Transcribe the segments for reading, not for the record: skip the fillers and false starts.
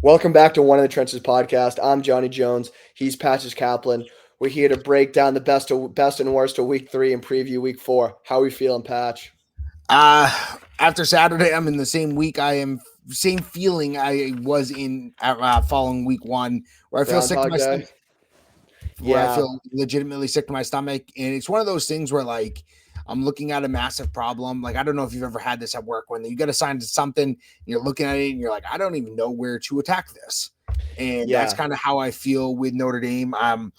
Welcome back to One of the Trenches podcast. I'm Johnny Jones. He's Patches Kaplan. We're here to break down the best and worst of Week 3 and preview Week 4. How are we feeling, Patch? After Saturday, I'm in the same week. I am same feeling I was in following Week 1, where I feel sick to my stomach. Where I feel legitimately sick to my stomach, and it's one of those things where I'm looking at a massive problem. I don't know if you've ever had this at work when you get assigned to something, you're looking at it and you're like, I don't even know where to attack this. And that's kind of how I feel with Notre Dame. And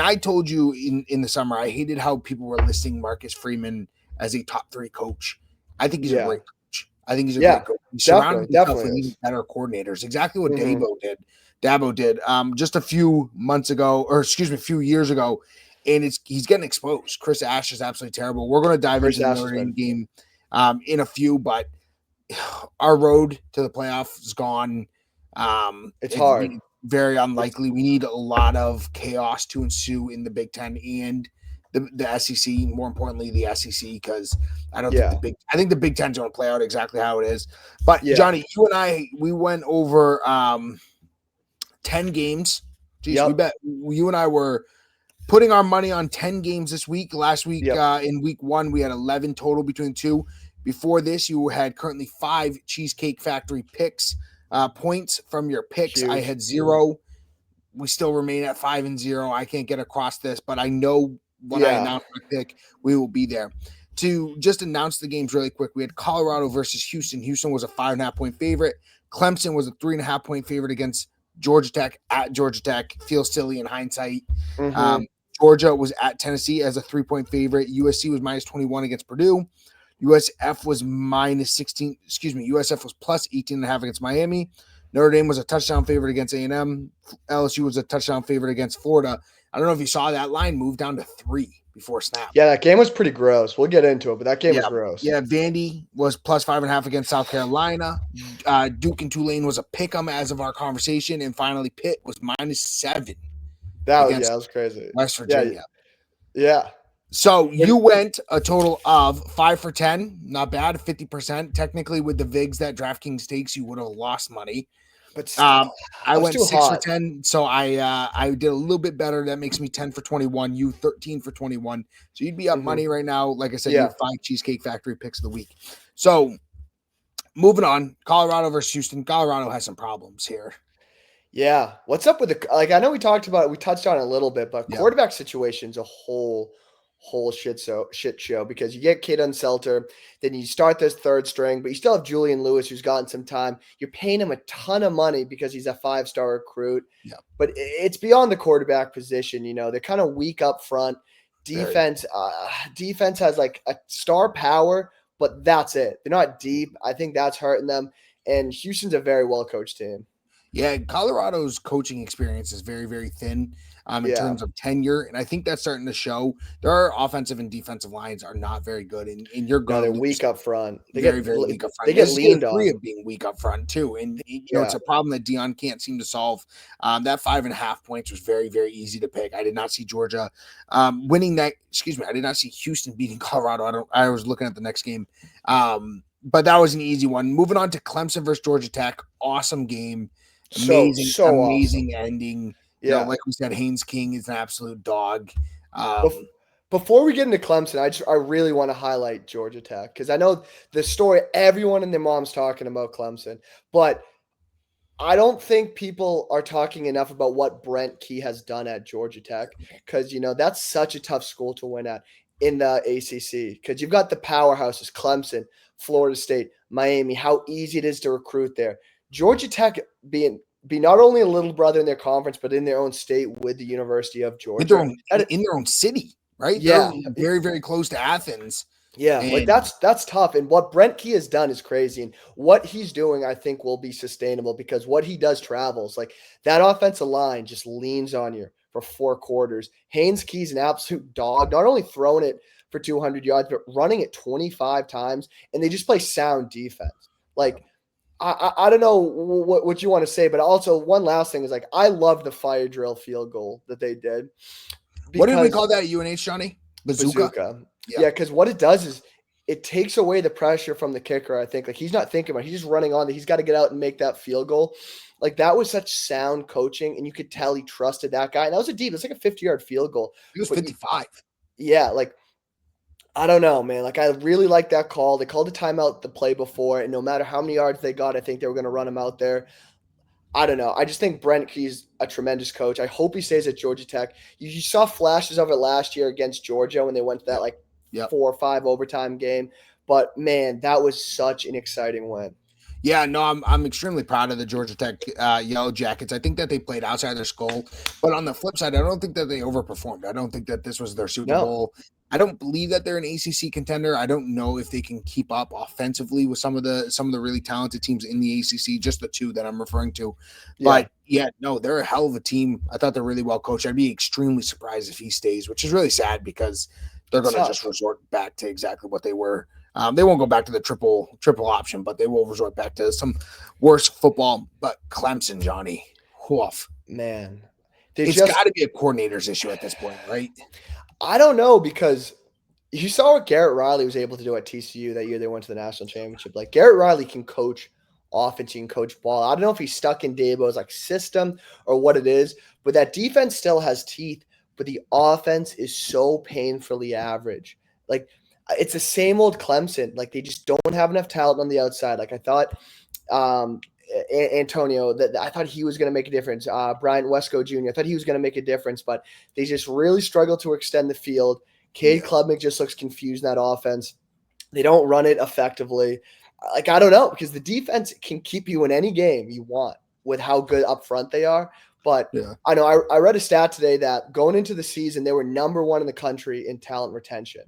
I told you in the summer, I hated how people were listing Marcus Freeman as a top 3 coach. I think he's a great coach. I think he's a great coach. He surrounded himself with even better coordinators. Exactly what Dabo did just a few years ago, and he's getting exposed. Chris Ash is absolutely terrible. We're going to dive into the Notre Dame game in a few, but our road to the playoff is gone. It's hard. Very unlikely. We need a lot of chaos to ensue in the Big Ten and the SEC, more importantly, the SEC, because I think the Big Ten's going to play out exactly how it is. But Johnny, you and I, we went over 10 games. Jeez, we bet you and I were putting our money on 10 games this week. Last week, in Week 1, we had 11 total between two. Before this, you had currently 5 Cheesecake Factory picks points from your picks. Huge. I had 0. We still remain at 5-0. I can't get across this, but I know when I announce my pick, we will be there. To just announce the games really quick, we had Colorado versus Houston. Houston was a 5.5-point favorite. Clemson was a 3.5-point favorite against Georgia Tech at Georgia Tech. Feels silly in hindsight. Georgia was at Tennessee as a 3-point favorite. USC was minus 21 against Purdue. USF was minus 16. USF was plus 18.5 against Miami. Notre Dame was a touchdown favorite against A&M. LSU was a touchdown favorite against Florida. I don't know if you saw that line move down to 3 before snap. Yeah, that game was pretty gross. We'll get into it, but that game was gross. Yeah, Vandy was plus 5.5 against South Carolina. Duke and Tulane was a pick 'em as of our conversation, and finally Pitt was minus 7. That was crazy. West Virginia. Yeah. So you went a total of 5 for 10. Not bad, 50%. Technically, with the VIGs that DraftKings takes, you would have lost money. But still, I went 6 for 10, so I did a little bit better. That makes me 10 for 21. You 13 for 21. So you'd be up money right now. Like I said, you have 5 Cheesecake Factory picks of the week. So moving on, Colorado versus Houston. Colorado has some problems here. Yeah, what's up with I know we talked about it. We touched on it a little bit, but quarterback situation's a whole shit show because you get Kaden Selter, then you start this third string, but you still have Julian Lewis who's gotten some time. You're paying him a ton of money because he's a 5-star recruit. Yeah. But it's beyond the quarterback position. They're kind of weak up front. Defense has a star power, but that's it. They're not deep. I think that's hurting them. And Houston's a very well coached team. Yeah, Colorado's coaching experience is very, very thin in terms of tenure, and I think that's starting to show. Their offensive and defensive lines are not very good, and you're going. They're weak up front. Very weak up front. They get leaned on. Of being weak up front too, and it's a problem that Dion can't seem to solve. That 5.5 points was very, very easy to pick. I did not see Georgia winning that. I did not see Houston beating Colorado. I was looking at the next game, but that was an easy one. Moving on to Clemson versus Georgia Tech. Awesome game. Amazing awesome. Ending. Like we said, Haynes King is an absolute dog. Before we get into Clemson, I really want to highlight Georgia Tech because I know the story. Everyone and their mom's talking about Clemson, but I don't think people are talking enough about what Brent Key has done at Georgia Tech because that's such a tough school to win at in the ACC because you've got the powerhouses: Clemson, Florida State, Miami. How easy it is to recruit there. Georgia Tech be not only a little brother in their conference, but in their own state with the University of Georgia. In their own city, right? Yeah. They're very, very close to Athens. Yeah, that's tough. And what Brent Key has done is crazy. And what he's doing, I think, will be sustainable because what he does travels. That offensive line just leans on you for 4 quarters. Haynes Key's an absolute dog, not only throwing it for 200 yards, but running it 25 times. And they just play sound defense. I don't know what you want to say, but also one last thing is I love the fire drill field goal that they did. What did we call that at UNH, Johnny? Bazooka. Yeah, because what it does is it takes away the pressure from the kicker. I think like he's not thinking about it. He's just running on. He's got to get out and make that field goal. Like that was such sound coaching, and you could tell he trusted that guy. And that was a deep. It's like a 50-yard field goal. It was But 55. yeah, like I don't know, man. Like I really like that call. They called a timeout the play before, and no matter how many yards they got, I think they were going to run him out there. I don't know. I just think Brent Key's a tremendous coach. I hope he stays at Georgia Tech. You saw flashes of it last year against Georgia when they went to that like Yep. 4 or 5 overtime game. But man, that was such an exciting win. Yeah, no, I'm extremely proud of the Georgia Tech Yellow Jackets. I think that they played outside their skull, but on the flip side, I don't think that they overperformed. I don't think that this was their Super Bowl. I don't believe that they're an ACC contender. I don't know if they can keep up offensively with some of the really talented teams in the ACC. Just the two that I'm referring to, but yeah, no, they're a hell of a team. I thought they're really well coached. I'd be extremely surprised if he stays, which is really sad because they're going to just resort back to exactly what they were. They won't go back to the triple option, but they will resort back to some worse football. But Clemson, Johnny, woof. Man. It's got to be a coordinator's issue at this point, right? I don't know because you saw what Garrett Riley was able to do at TCU that year they went to the national championship. Like Garrett Riley can coach offense, he can coach ball. I don't know if he's stuck in Dabo's like system or what it is, but that defense still has teeth, but the offense is so painfully average. Like it's the same old Clemson. Like they just don't have enough talent on the outside. Like I thought Antonio, that I thought he was going to make a difference. Brian Wesco Jr., I thought he was going to make a difference, but they just really struggle to extend the field. Cade Klubnik just looks confused in that offense. They don't run it effectively. Like, I don't know, because the defense can keep you in any game you want with how good up front they are. But I know I read a stat today that going into the season, they were number 1 in the country in talent retention.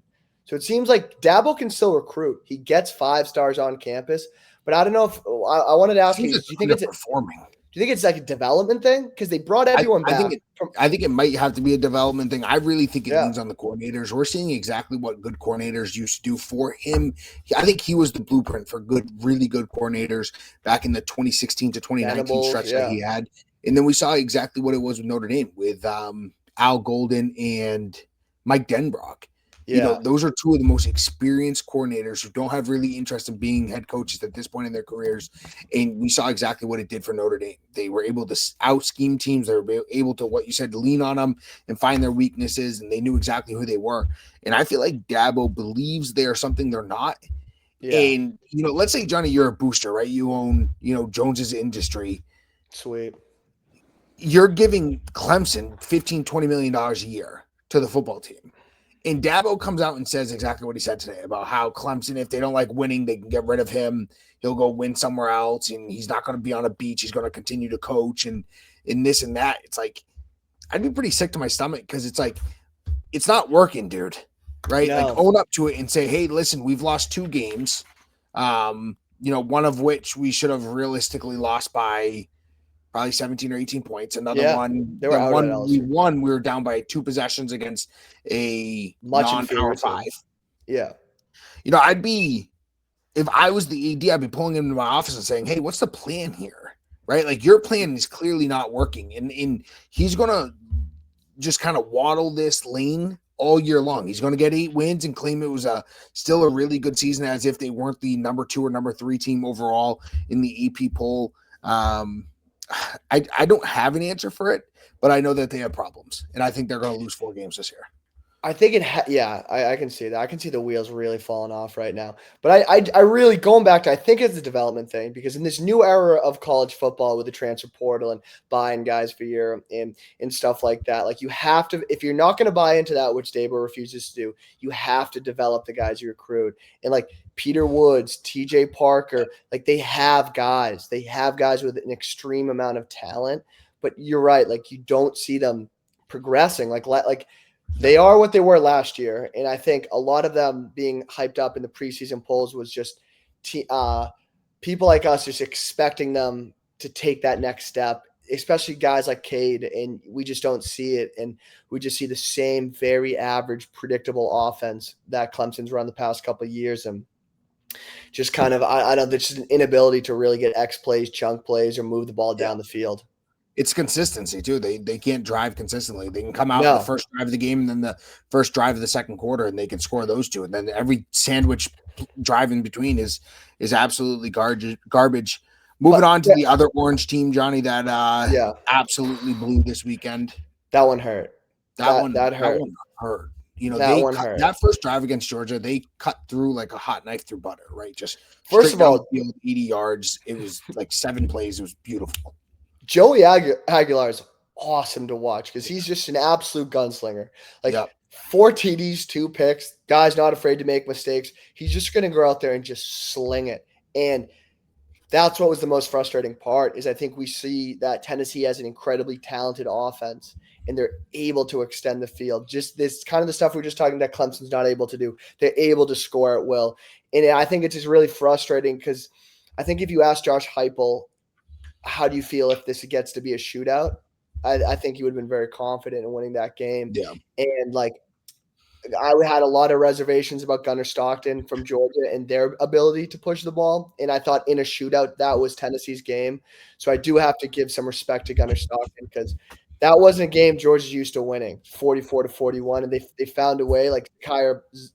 So it seems like Dabo can still recruit. He gets 5 stars on campus. But I don't know if I wanted to ask you, do you think it's performing? Do you think it's like a development thing? Because they brought everyone back. I think it might have to be a development thing. I really think it leans on the coordinators. We're seeing exactly what good coordinators used to do for him. I think he was the blueprint for really good coordinators back in the 2016 to 2019 stretch that he had. And then we saw exactly what it was with Notre Dame with Al Golden and Mike Denbrock. You know, those are two of the most experienced coordinators who don't have really interest in being head coaches at this point in their careers. And we saw exactly what it did for Notre Dame. They were able to out-scheme teams. They were able to, what you said, lean on them and find their weaknesses, and they knew exactly who they were. And I feel like Dabo believes they are something they're not. And, you know, let's say, Johnny, you're a booster, right? You own, you know, Jones's Industry. Sweet. You're giving Clemson $15, $20 million a year to the football team. And Dabo comes out and says exactly what he said today about how Clemson, if they don't like winning, they can get rid of him. He'll go win somewhere else, and he's not going to be on a beach. He's going to continue to coach and this and that. It's like, I'd be pretty sick to my stomach because it's like, it's not working, dude. Right? No. Like, own up to it and say, hey, listen, we've lost 2 games, you know, one of which we should have realistically lost by probably 17 or 18 points. Another one, the one we won, we were down by 2 possessions against a non-Power 5. Yeah. You know, if I was the AD, I'd be pulling him into my office and saying, hey, what's the plan here? Right? Like, your plan is clearly not working. And he's going to just kind of waddle this lane all year long. He's going to get 8 wins and claim it was still a really good season as if they weren't the number 2 or number 3 team overall in the AP poll. I don't have an answer for it, but I know that they have problems, and I think they're going to lose 4 games this year. I think I can see that. I can see the wheels really falling off right now. But I really, going back to, I think it's a development thing, because in this new era of college football with the transfer portal and buying guys for year and stuff like that, like you have to, if you're not going to buy into that, which Dabo refuses to do, you have to develop the guys you recruit. And like Peter Woods, TJ Parker, like they have guys with an extreme amount of talent, but you're right. Like you don't see them progressing. Like they are what they were last year, and I think a lot of them being hyped up in the preseason polls was just people like us just expecting them to take that next step, especially guys like Cade, and we just don't see it, and we just see the same very average, predictable offense that Clemson's run the past couple of years, and just kind of I don't know, there's just an inability to really get X plays, chunk plays, or move the ball down the field. It's consistency too. They can't drive consistently. They can come out in the No, first drive of the game and then the first drive of the second quarter, and they can score those two. And then every sandwich drive in between is absolutely garbage. Moving but on to the other orange team, Johnny, that yeah, absolutely blew this weekend. that one hurt. That That hurt. one hurt. You know, That they one cut hurt. that first drive against Georgia. They cut through like a hot knife through butter, right? Just First straight of down the all, field, 80 yards. It was like 7 plays. It was beautiful. Joey Aguilar is awesome to watch because he's just an absolute gunslinger. Like Yep. 4 TDs, 2 picks. Guy's not afraid to make mistakes. He's just going to go out there and just sling it. And that's what was the most frustrating part is I think we see that Tennessee has an incredibly talented offense and they're able to extend the field. Just this kind of the stuff we are just talking that Clemson's not able to do. They're able to score at will. And I think it's just really frustrating because I think if you ask Josh Heupel, how do you feel if this gets to be a shootout? I think he would have been very confident in winning that game. Yeah. And like I had a lot of reservations about Gunnar Stockton from Georgia and their ability to push the ball. And I thought in a shootout, that was Tennessee's game. So I do have to give some respect to Gunnar Stockton because that wasn't a game Georgia's used to winning, 44-41. And they found a way. Like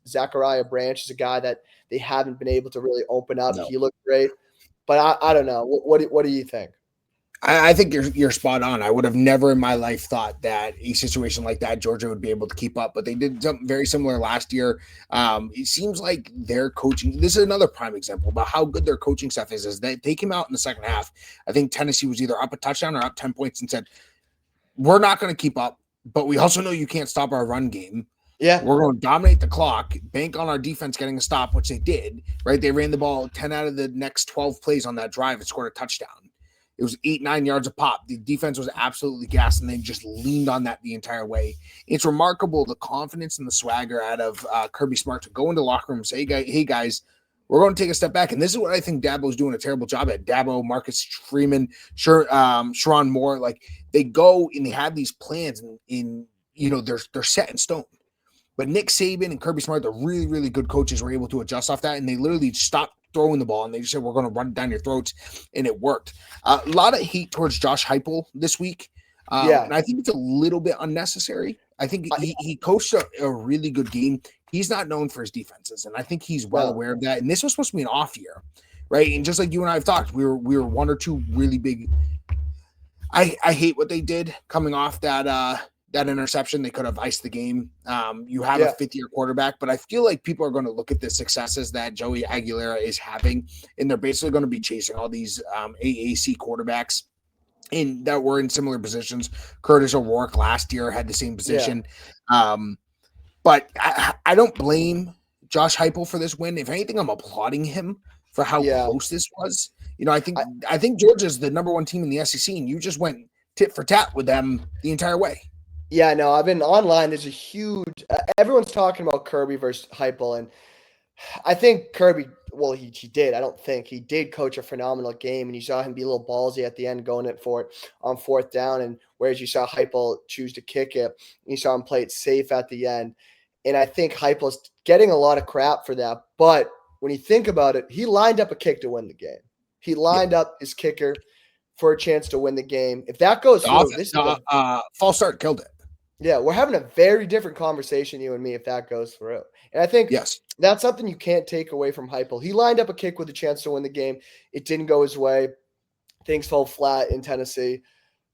Zachariah Branch is a guy that they haven't been able to really open up. No. He looked great. But I don't know. What do you think? I think you're spot on. I would have never in my life thought that a situation like that Georgia would be able to keep up, but they did something very similar last year. It seems like their coaching. This is another prime example about how good their coaching stuff is. Is that they came out in the second half. I think Tennessee was either up a touchdown or up 10 points and said, "We're not going to keep up, but we also know you can't stop our run game. Yeah. We're going to dominate the clock, bank on our defense getting a stop," which they did. Right? They ran the ball 10 out of the next 12 plays on that drive and scored a touchdown. It was 8-9 yards a pop. The defense was absolutely gassed, and they just leaned on that the entire way. It's remarkable the confidence and the swagger out of Kirby Smart to go into the locker room and say, hey, guys, we're going to take a step back. And this is what I think Dabo's doing a terrible job at. Dabo, Marcus Freeman, Sharon Moore, like they go and they have these plans in they're set in stone. But Nick Saban and Kirby Smart, the really, really good coaches, were able to adjust off that, and they literally stopped throwing the ball, and they just said, we're going to run it down your throats, and it worked. A lot of hate towards Josh Heupel this week, and I think it's a little bit unnecessary. I think he coached a really good game. He's not known for his defenses, and I think he's well aware of that, and this was supposed to be an off year, right? And just like you and I have talked, we were one or two really big – I hate what they did coming off that interception. They could have iced the game. You have a fifth-year quarterback, but I feel like people are going to look at the successes that Joey Aguilera is having, and they're basically going to be chasing all these AAC quarterbacks that were in similar positions. Curtis O'Rourke last year had the same position. But I don't blame Josh Heupel for this win. If anything, I'm applauding him for how close this was. I think Georgia's the number one team in the SEC, and you just went tit for tat with them the entire way. Yeah, no, I've been online. There's a huge everyone's talking about Kirby versus Heupel, and I think Kirby, well, he did. I don't think he did coach a phenomenal game, and you saw him be a little ballsy at the end, going it for it on fourth down. And whereas you saw Heupel choose to kick it, you saw him play it safe at the end. And I think Heupel's getting a lot of crap for that. But when you think about it, he lined up a kick to win the game. He lined up his kicker for a chance to win the game. If that goes through, false start killed it. Yeah, we're having a very different conversation, you and me, if that goes through. And I think that's something you can't take away from Heupel. He lined up a kick with a chance to win the game. It didn't go his way. Things fell flat in Tennessee.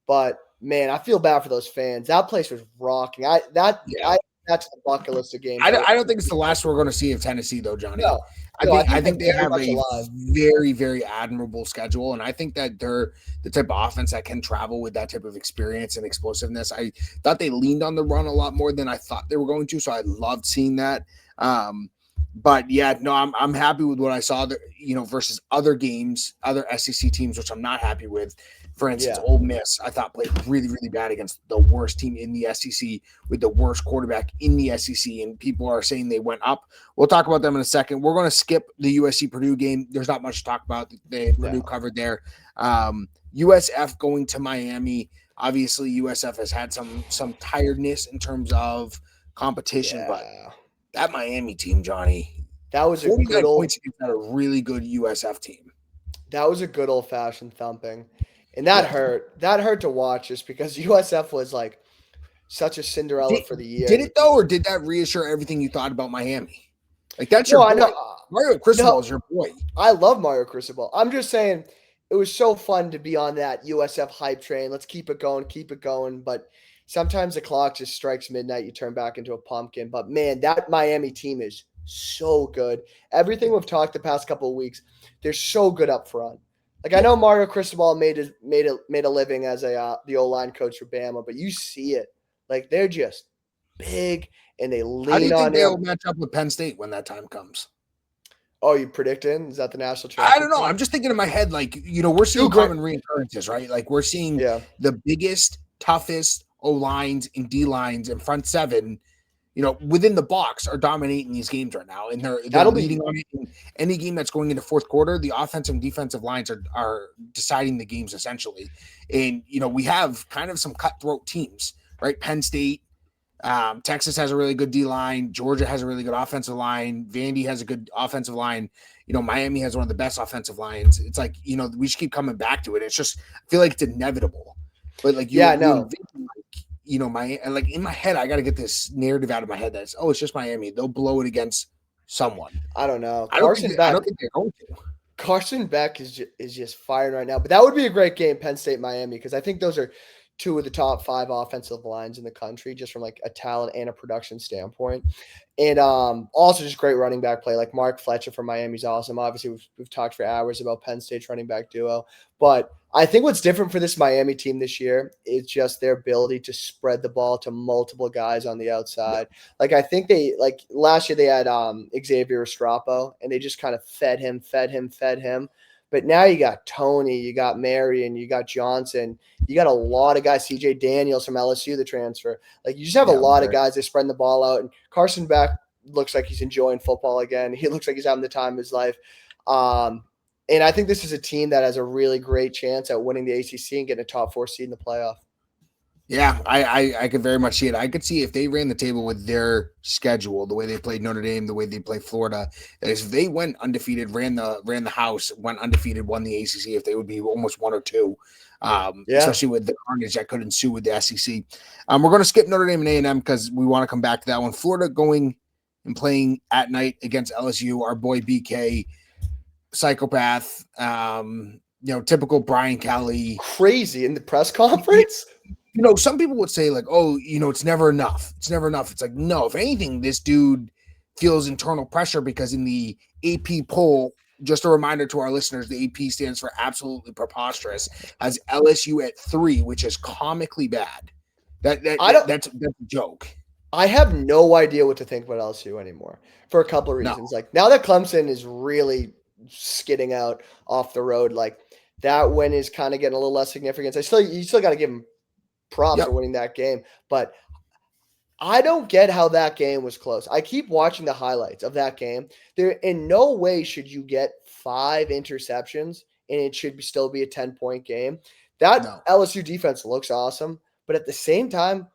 But, man, I feel bad for those fans. That place was rocking. That's the bucket list of games. I don't think it's the last we're going to see of Tennessee, though, Johnny. No. I think they have a very, very admirable schedule, and I think that they're the type of offense that can travel with that type of experience and explosiveness. I thought they leaned on the run a lot more than I thought they were going to, so I loved seeing that. But yeah, no, I'm happy with what I saw. Versus other games, other SEC teams, which I'm not happy with. For instance, Ole Miss, I thought played really, really bad against the worst team in the SEC with the worst quarterback in the SEC, and people are saying they went up. We'll talk about them in a second. We're going to skip the USC-Purdue game. There's not much to talk about. Purdue covered there. USF going to Miami. Obviously, USF has had some tiredness in terms of competition, but that Miami team, Johnny, that was a points against a really good USF team. That was a good old-fashioned thumping. And that Yeah. hurt. That hurt to watch just because USF was like such a Cinderella for the Did year. it though, or did that reassure everything you thought about Miami? Like that's your No, I boy. know. Mario Cristobal No, is your boy. I love Mario Cristobal. I'm just saying it was so fun to be on that USF hype train. Let's keep it going, keep it going. But sometimes the clock just strikes midnight. You turn back into a pumpkin. But man, that Miami team is so good. Everything we've talked the past couple of weeks, they're so good up front. Like I Yeah. know Mario Cristobal made a living as the O line coach for Bama, but you see it. Like they're just big and they How do lean you think on they'll him. match up with Penn State when that time comes? Oh, you predicting? Is that the national I don't championship? know. I'm just thinking in my head, like, we're Two seeing great. common reoccurrences, right? Like, we're seeing Yeah. the biggest, toughest O lines and D lines and front seven, within the box are dominating these games right now. And they're That'll leading be on it. In any game that's going into fourth quarter, the offensive and defensive lines are deciding the games essentially. And, we have kind of some cutthroat teams, right? Penn State, Texas has a really good D line. Georgia has a really good offensive line. Vandy has a good offensive line. Miami has one of the best offensive lines. It's like, we should keep coming back to it. It's just, I feel like it's inevitable. But like yeah, you no. envision, like in my head, I got to get this narrative out of my head that's, it's just Miami. They'll blow it against someone. I don't know. I don't think Carson they're going to. Beck is just firing right now. But that would be a great game, Penn State Miami, because I think those are two of the top 5 offensive lines in the country, just from like a talent and a production standpoint. And also just great running back play. Like Mark Fletcher from Miami's awesome. Obviously, we've talked for hours about Penn State's running back duo. But I think what's different for this Miami team this year is just their ability to spread the ball to multiple guys on the outside. Like I think like last year they had Xavier Strapo and they just kind of fed him. But now you got Tony, you got Marion, you got Johnson, you got a lot of guys. CJ Daniels from LSU, the transfer. Like you just have a lot of guys that spread the ball out. And Carson Beck looks like he's enjoying football again. He looks like he's having the time of his life. And I think this is a team that has a really great chance at winning the ACC and getting a top 4 seed in the playoff. Yeah, I could very much see it. I could see if they ran the table with their schedule, the way they played Notre Dame, the way they play Florida, if they went undefeated, ran the house, went undefeated, won the ACC, if they would be almost 1 or 2, especially with the carnage that could ensue with the SEC. We're going to skip Notre Dame and A&M because we want to come back to that one. Florida going and playing at night against LSU. Our boy BK, psychopath, typical Brian Kelly. Crazy in the press conference. Some people would say like, oh, it's never enough. It's never enough. It's like, no, if anything, this dude feels internal pressure because in the AP poll, just a reminder to our listeners, the AP stands for absolutely preposterous, has LSU at 3, which is comically bad. That's a joke. I have no idea what to think about LSU anymore for a couple of reasons. Like now that Clemson is really skidding out off the road, like that win is kind of getting a little less significance. You still got to give them props for winning that game, but I don't get how that game was close. I keep watching the highlights of that game. There, in no way should you get 5 interceptions and it should still be a 10-point game. That LSU defense looks awesome, but at the same time,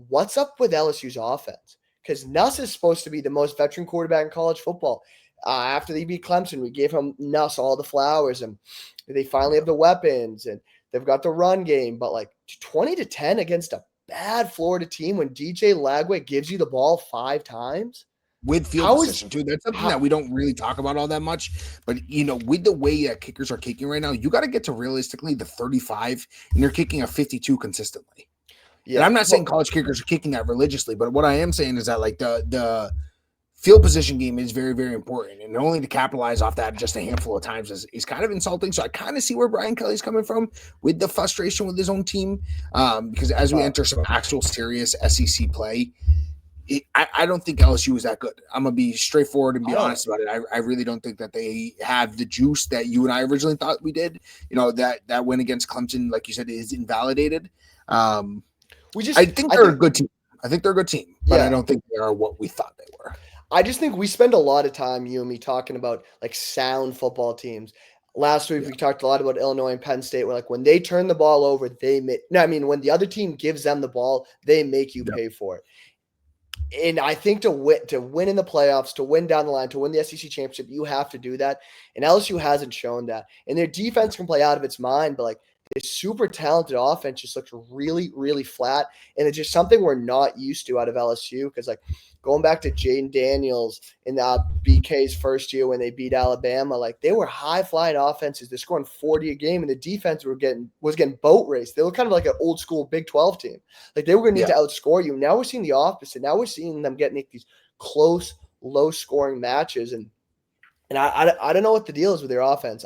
what's up with LSU's offense? Because Nuss is supposed to be the most veteran quarterback in college football. After they beat Clemson, we gave him Nuss all the flowers, and they finally have the weapons, and they've got the run game. But like 20-10 against a bad Florida team when DJ Lagway gives you the ball 5 times with field position too. That's something that we don't really talk about all that much. But with the way that kickers are kicking right now, you got to get to realistically the 35, and you're kicking a 52 consistently. Yeah, and I'm not saying college kickers are kicking that religiously, but what I am saying is that like the field position game is very, very important, and only to capitalize off that just a handful of times is kind of insulting. So I kind of see where Brian Kelly's coming from with the frustration with his own team, because as we enter some actual serious SEC play, I don't think LSU is that good. I'm gonna be straightforward and be honest about it. I really don't think that they have the juice that you and I originally thought we did. That win against Clemson, like you said, is invalidated. I think they're a good team. But I don't think they are what we thought they were. I just think we spend a lot of time, you and me, talking about like sound football teams. Last week we talked a lot about Illinois and Penn State. Where like when they turn the ball over, when the other team gives them the ball, they make you pay for it. And I think to win in the playoffs, to win down the line, to win the SEC championship, you have to do that. And LSU hasn't shown that. And their defense can play out of its mind, but like this super talented offense just looks really, really flat. And it's just something we're not used to out of LSU. Because, like, going back to Jaden Daniels in BK's first year when they beat Alabama, like, they were high-flying offenses. They're scoring 40 a game, and the defense was getting boat raced. They were kind of like an old-school Big 12 team. Like, they were going to need to outscore you. Now we're seeing the opposite. Now we're seeing them getting these close, low-scoring matches. And I don't know what the deal is with their offense.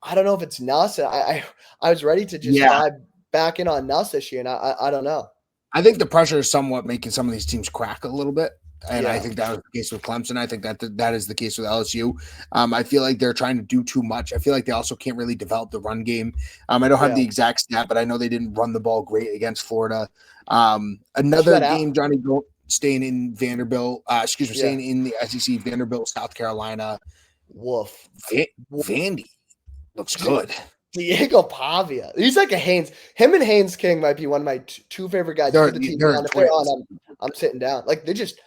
I don't know if it's Nuss. I was ready to just dive back in on Nuss this year, and I don't know. I think the pressure is somewhat making some of these teams crack a little bit. And I think that was the case with Clemson. I think that is the case with LSU. I feel like they're trying to do too much. I feel like they also can't really develop the run game. I don't have the exact stat, but I know they didn't run the ball great against Florida. Another game, Johnny, staying in Vanderbilt. Staying in the SEC, Vanderbilt, South Carolina. Woof. Vandy looks good. Diego Pavia. He's like a Haynes. Him and Haynes King might be one of my two favorite guys. They're I'm sitting down. Like, they're just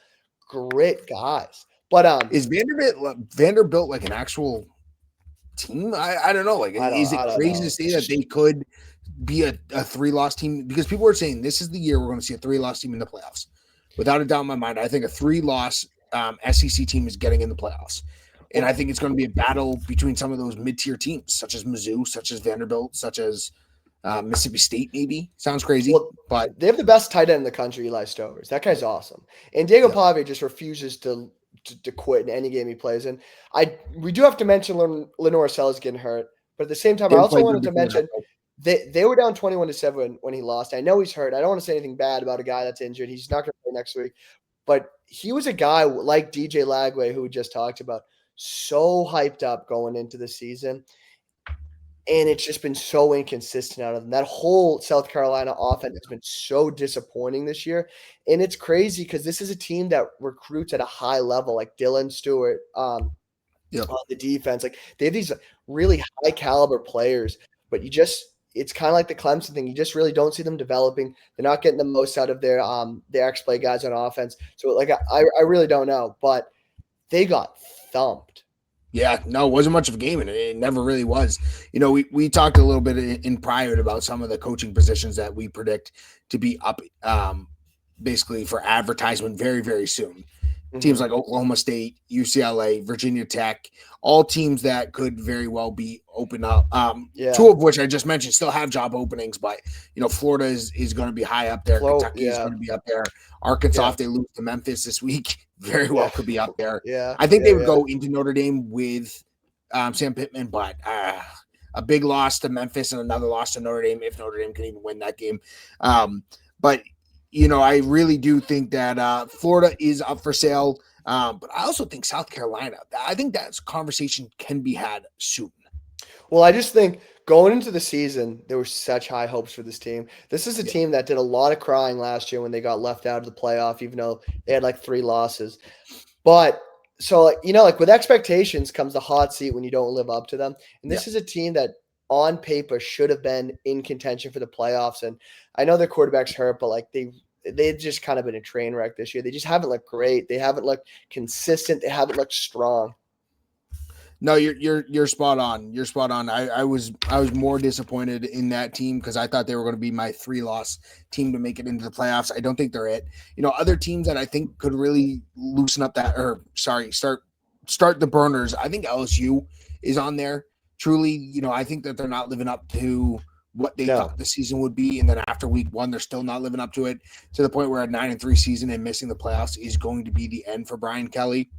great guys. But is Vanderbilt like an actual team? I don't know. Like, is it crazy to say that they could be a 3-loss team? Because people are saying this is the year we're going to see a 3-loss team in the playoffs. Without a doubt in my mind, I think a 3-loss SEC team is getting in the playoffs. And I think it's going to be a battle between some of those mid-tier teams, such as Mizzou, such as Vanderbilt, such as Mississippi State, maybe. Sounds crazy. But they have the best tight end in the country, Eli Stovers. That guy's awesome. And Diego Pavia just refuses to quit in any game he plays in. We do have to mention Lenore Sellers getting hurt. But at the same time, I also wanted to mention they were down 21-7 when he lost. I know he's hurt. I don't want to say anything bad about a guy that's injured. He's not going to play next week. But he was a guy like DJ Lagway, who we just talked about, so hyped up going into the season, and it's just been so inconsistent out of them. That whole South Carolina offense has been so disappointing this year, and it's crazy because this is a team that recruits at a high level, like Dylan Stewart on the defense. Like, they have these really high caliber players, but it's kind of like the Clemson thing. You just really don't see them developing. They're not getting the most out of their ex-play guys on offense. So, like, I really don't know, but they got thumped. Yeah, no, it wasn't much of a game, and it never really was. You know, we talked a little bit in private about some of the coaching positions that we predict to be up basically for advertisement very, very soon. Mm-hmm. Teams like Oklahoma State, UCLA, Virginia Tech, all teams that could very well be open up. Two of which I just mentioned still have job openings, but, you know, Florida is going to be high up there. Kentucky is going to be up there. Arkansas, if they lose to Memphis this week, very well could be up there. I think they would go into Notre Dame with Sam Pittman, but a big loss to Memphis and another loss to Notre Dame if Notre Dame can even win that game. But you know, I really do think that Florida is up for sale. But I also think South Carolina, I think that conversation can be had soon. Well, I just think going into the season, there were such high hopes for this team. This is a team that did a lot of crying last year when they got left out of the playoff, even though they had like 3 losses. But so, like, you know, like with expectations comes the hot seat when you don't live up to them. And this is a team that on paper should have been in contention for the playoffs. And I know their quarterback's hurt, but like they've just kind of been a train wreck this year. They just haven't looked great. They haven't looked consistent. They haven't looked strong. No, you're spot on. You're spot on. I was more disappointed in that team because I thought they were going to be my 3-loss team to make it into the playoffs. I don't think they're it. You know, other teams that I think could really loosen up start the burners. I think LSU is on there. Truly, you know, I think that they're not living up to what they thought the season would be, and then after week 1, they're still not living up to it, to the point where a 9-3 season and missing the playoffs is going to be the end for Brian Kelly.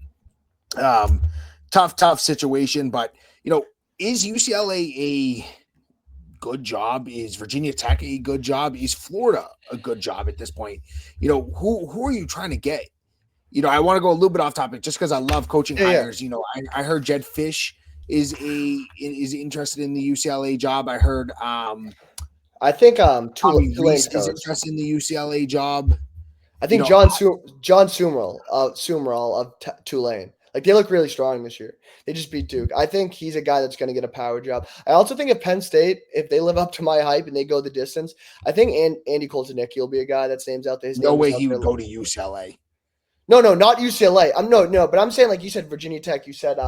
Tough situation, but you know, is UCLA a good job? Is Virginia Tech a good job? Is Florida a good job at this point? You know, who are you trying to get? You know, I want to go a little bit off topic just because I love coaching hires. You know, I heard Jed Fish is interested in the UCLA job. I heard I think Tulane is interested in the UCLA job. I think John Sumrall of Tulane. Like, they look really strong this year. They just beat Duke. I think he's a guy that's going to get a power job. I also think if Penn State, if they live up to my hype and they go the distance, I think Andy Koltanicki will be a guy that's name's out there. No way he would go to UCLA. No, not UCLA. But I'm saying, like you said, Virginia Tech. You said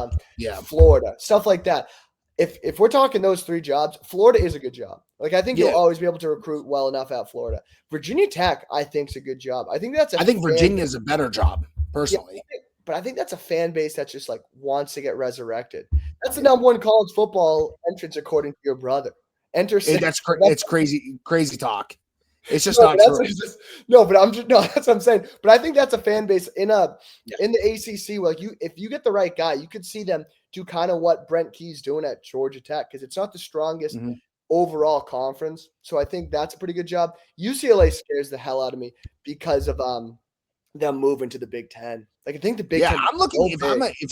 Florida, stuff like that. if we're talking those 3 jobs, Florida is a good job. Like, I think you'll always be able to recruit well enough at Florida. Virginia Tech, I think, is a good job. I think that's I think Virginia is a better job, personally. Yeah, but I think that's a fan base that just, like, wants to get resurrected. That's the number 1 college football entrance according to your brother. Enter It's crazy talk. It's just no, not true. That's what I'm saying. But I think that's a fan base in the ACC. Like, if you get the right guy, you could see them do kind of what Brent Key's doing at Georgia Tech, because it's not the strongest overall conference. So I think that's a pretty good job. UCLA scares the hell out of me because of them moving to the Big Ten. Like, I think the Big Ten. I'm looking if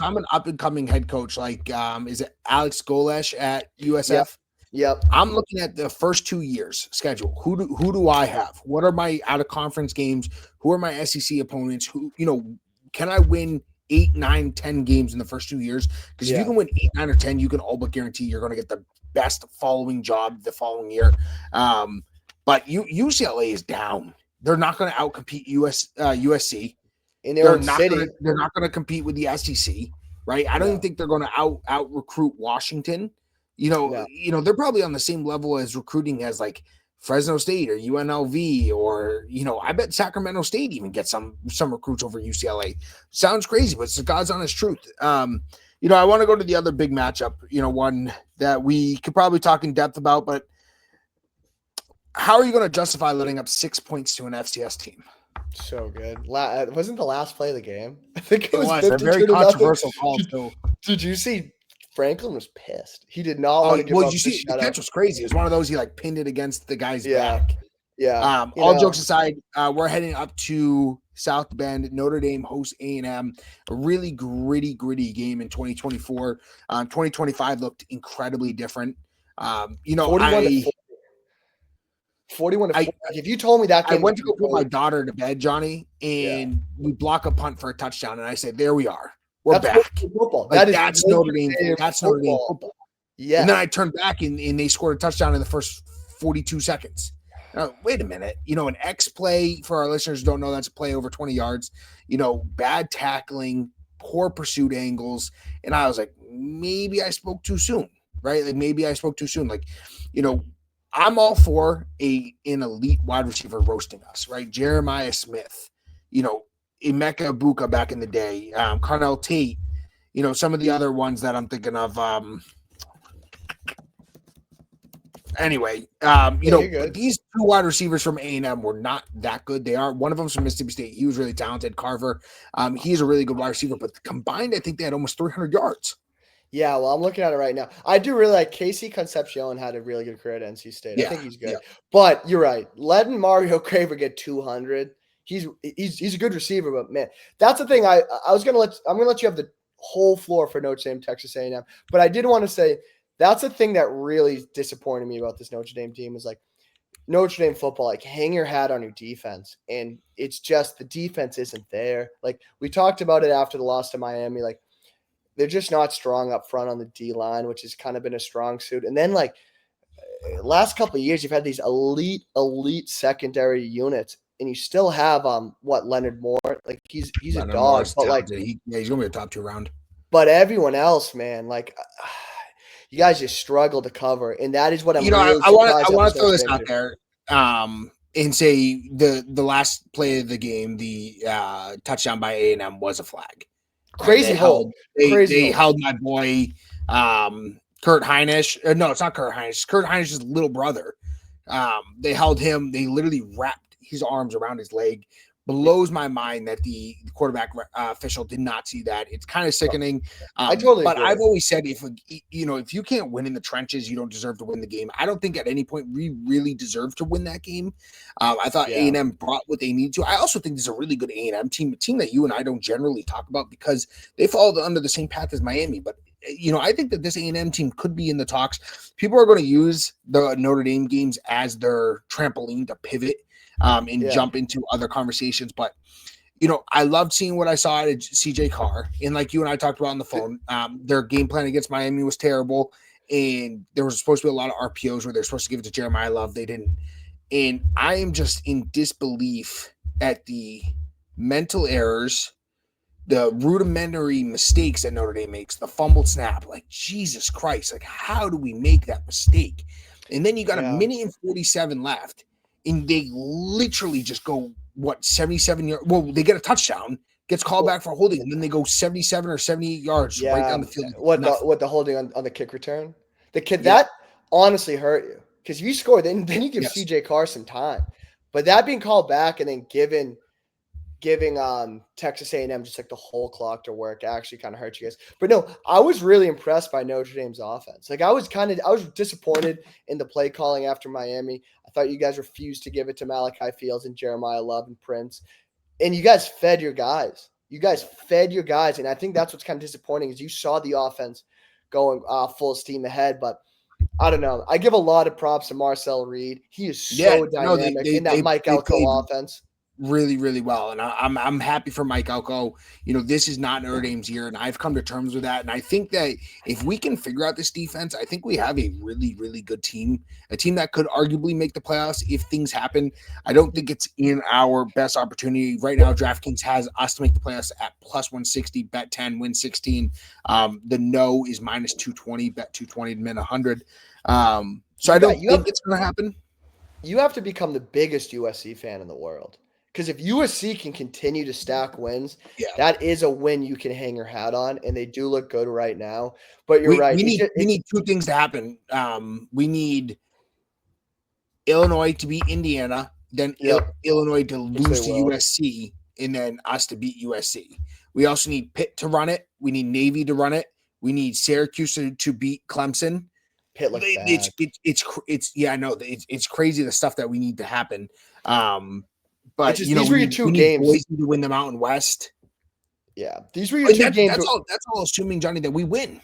I'm an up and coming head coach, like is it Alex Golesh at USF? Yep. I'm looking at the first 2 years schedule. Who do I have? What are my out of conference games? Who are my SEC opponents? Who, can I win 8, 9, 10 games in the first 2 years? Because if you can win 8, 9, or 10, you can all but guarantee you're going to get the best following job the following year. But UCLA is down. They're not going to outcompete USC. In their own city. They're not going to compete with the SEC, right? I don't even think they're going to out recruit Washington. They're probably on the same level as recruiting as like Fresno State or UNLV, or I bet Sacramento State even gets some recruits over UCLA. Sounds crazy, but it's the God's honest truth. I want to go to the other big matchup, one that we could probably talk in depth about, but how are you going to justify letting up 6 points to an FCS team? So good. Wasn't the last play of the game? I think it was a very controversial call too. Did you see? Franklin was pissed. He did not want to give up the catch was crazy. It was one of those he like pinned it against the guy's back. Yeah. All jokes aside, we're heading up to South Bend. Notre Dame hosts A&M. A really gritty game in 2024. 2025 looked incredibly different. 41 to 40. If you told me that game, I went to go put my daughter to bed, Johnny, and we block a punt for a touchdown, and I said, "There we are. We're back." Football. That's Notre Dame. That's Notre Dame football. Yeah. And then I turned back and they scored a touchdown in the first 42 seconds. Now, wait a minute. An X play, for our listeners who don't know, that's a play over 20 yards. Bad tackling, poor pursuit angles. And I was like, maybe I spoke too soon, right? Like, maybe I spoke too soon. Like, I'm all for an elite wide receiver roasting us, right? Jeremiah Smith, Emeka Buka back in the day, Carnell Tate, some of the other ones that I'm thinking of. These 2 wide receivers from A&M were not that good. One of them's from Mississippi State. He was really talented. Carver, he's a really good wide receiver, but combined, I think they had almost 300 yards. Yeah, well, I'm looking at it right now. I do really like Casey Concepcion. Had a really good career at NC State. I think he's good. Yeah. But you're right. Letting Mario Craver get 200. He's a good receiver, but man, that's the thing. I'm gonna let you have the whole floor for Notre Dame, Texas A&M. But I did want to say that's the thing that really disappointed me about this Notre Dame team is like Notre Dame football. Like, hang your hat on your defense, and it's just the defense isn't there. Like, we talked about it after the loss to Miami. Like, they're just not strong up front on the D line, which has kind of been a strong suit. And then, like, last couple of years, you've had these elite secondary units, and you still have Leonard Moore. Like, he's a dog, but like he's gonna be a top 2 round. But everyone else, man, like you guys just struggle to cover, and that is what I'm. I want to throw this out there, and say the last play of the game, the touchdown by A&M was a flag. Crazy hold. They held my boy Kurt Heinisch. No, it's not Kurt Heinisch. Kurt Heinisch's little brother. They held him. They literally wrapped his arms around his leg. Blows my mind that the quarterback official did not see that. It's kind of sickening. I totally. But I've always said if you can't win in the trenches, you don't deserve to win the game. I don't think at any point we really deserve to win that game. I thought A&M brought what they need to. I also think there's a really good A&M team, a team that you and I don't generally talk about because they followed under the same path as Miami. But I think that this A&M team could be in the talks. People are going to use the Notre Dame games as their trampoline to pivot. And jump into other conversations. But, I loved seeing what I saw at CJ Carr. And like you and I talked about on the phone, their game plan against Miami was terrible. And there was supposed to be a lot of RPOs where they're supposed to give it to Jeremiah Love. They didn't. And I am just in disbelief at the mental errors, the rudimentary mistakes that Notre Dame makes, the fumbled snap, like Jesus Christ, like how do we make that mistake? And then you got a minute and 47 left, and they literally just go 77 yards. Well, they get a touchdown, gets called back for holding, and then they go 77 or 78 yards right down the field. What the holding on the kick return? The kid that honestly hurt you because if you score, then you give CJ Carson time. But that being called back and then giving Texas A&M just like the whole clock to work actually kind of hurt you guys. But no, I was really impressed by Notre Dame's offense. Like I was disappointed in the play calling after Miami. I thought you guys refused to give it to Malachi Fields and Jeremiah Love and Prince. And you guys fed your guys. And I think that's what's kind of disappointing is you saw the offense going full steam ahead, but I don't know. I give a lot of props to Marcel Reed. He is so dynamic in that Mike Elko offense. Really, really well. And I'm happy for Mike Elko. You know, this is not Notre Dame's year, and I've come to terms with that. And I think that if we can figure out this defense, I think we have a really, really good team, a team that could arguably make the playoffs if things happen. I don't think it's in our best opportunity. Right now, DraftKings has us to make the playoffs at plus 160, bet 10, win 16. The no is minus 220, bet 220 to min 100. So I don't think it's going to happen. You have to become the biggest USC fan in the world. Because if USC can continue to stack wins, that is a win you can hang your hat on, and they do look good right now. But you're right. We need two things to happen. We need Illinois to beat Indiana, then Illinois to lose to USC, and then us to beat USC. We also need Pitt to run it. We need Navy to run it. We need Syracuse to beat Clemson. Pitt looks bad. It's crazy the stuff that we need to happen. But these were your two games Boise to win the Mountain West. Yeah, these were your two games. That's all assuming, Johnny, that we win.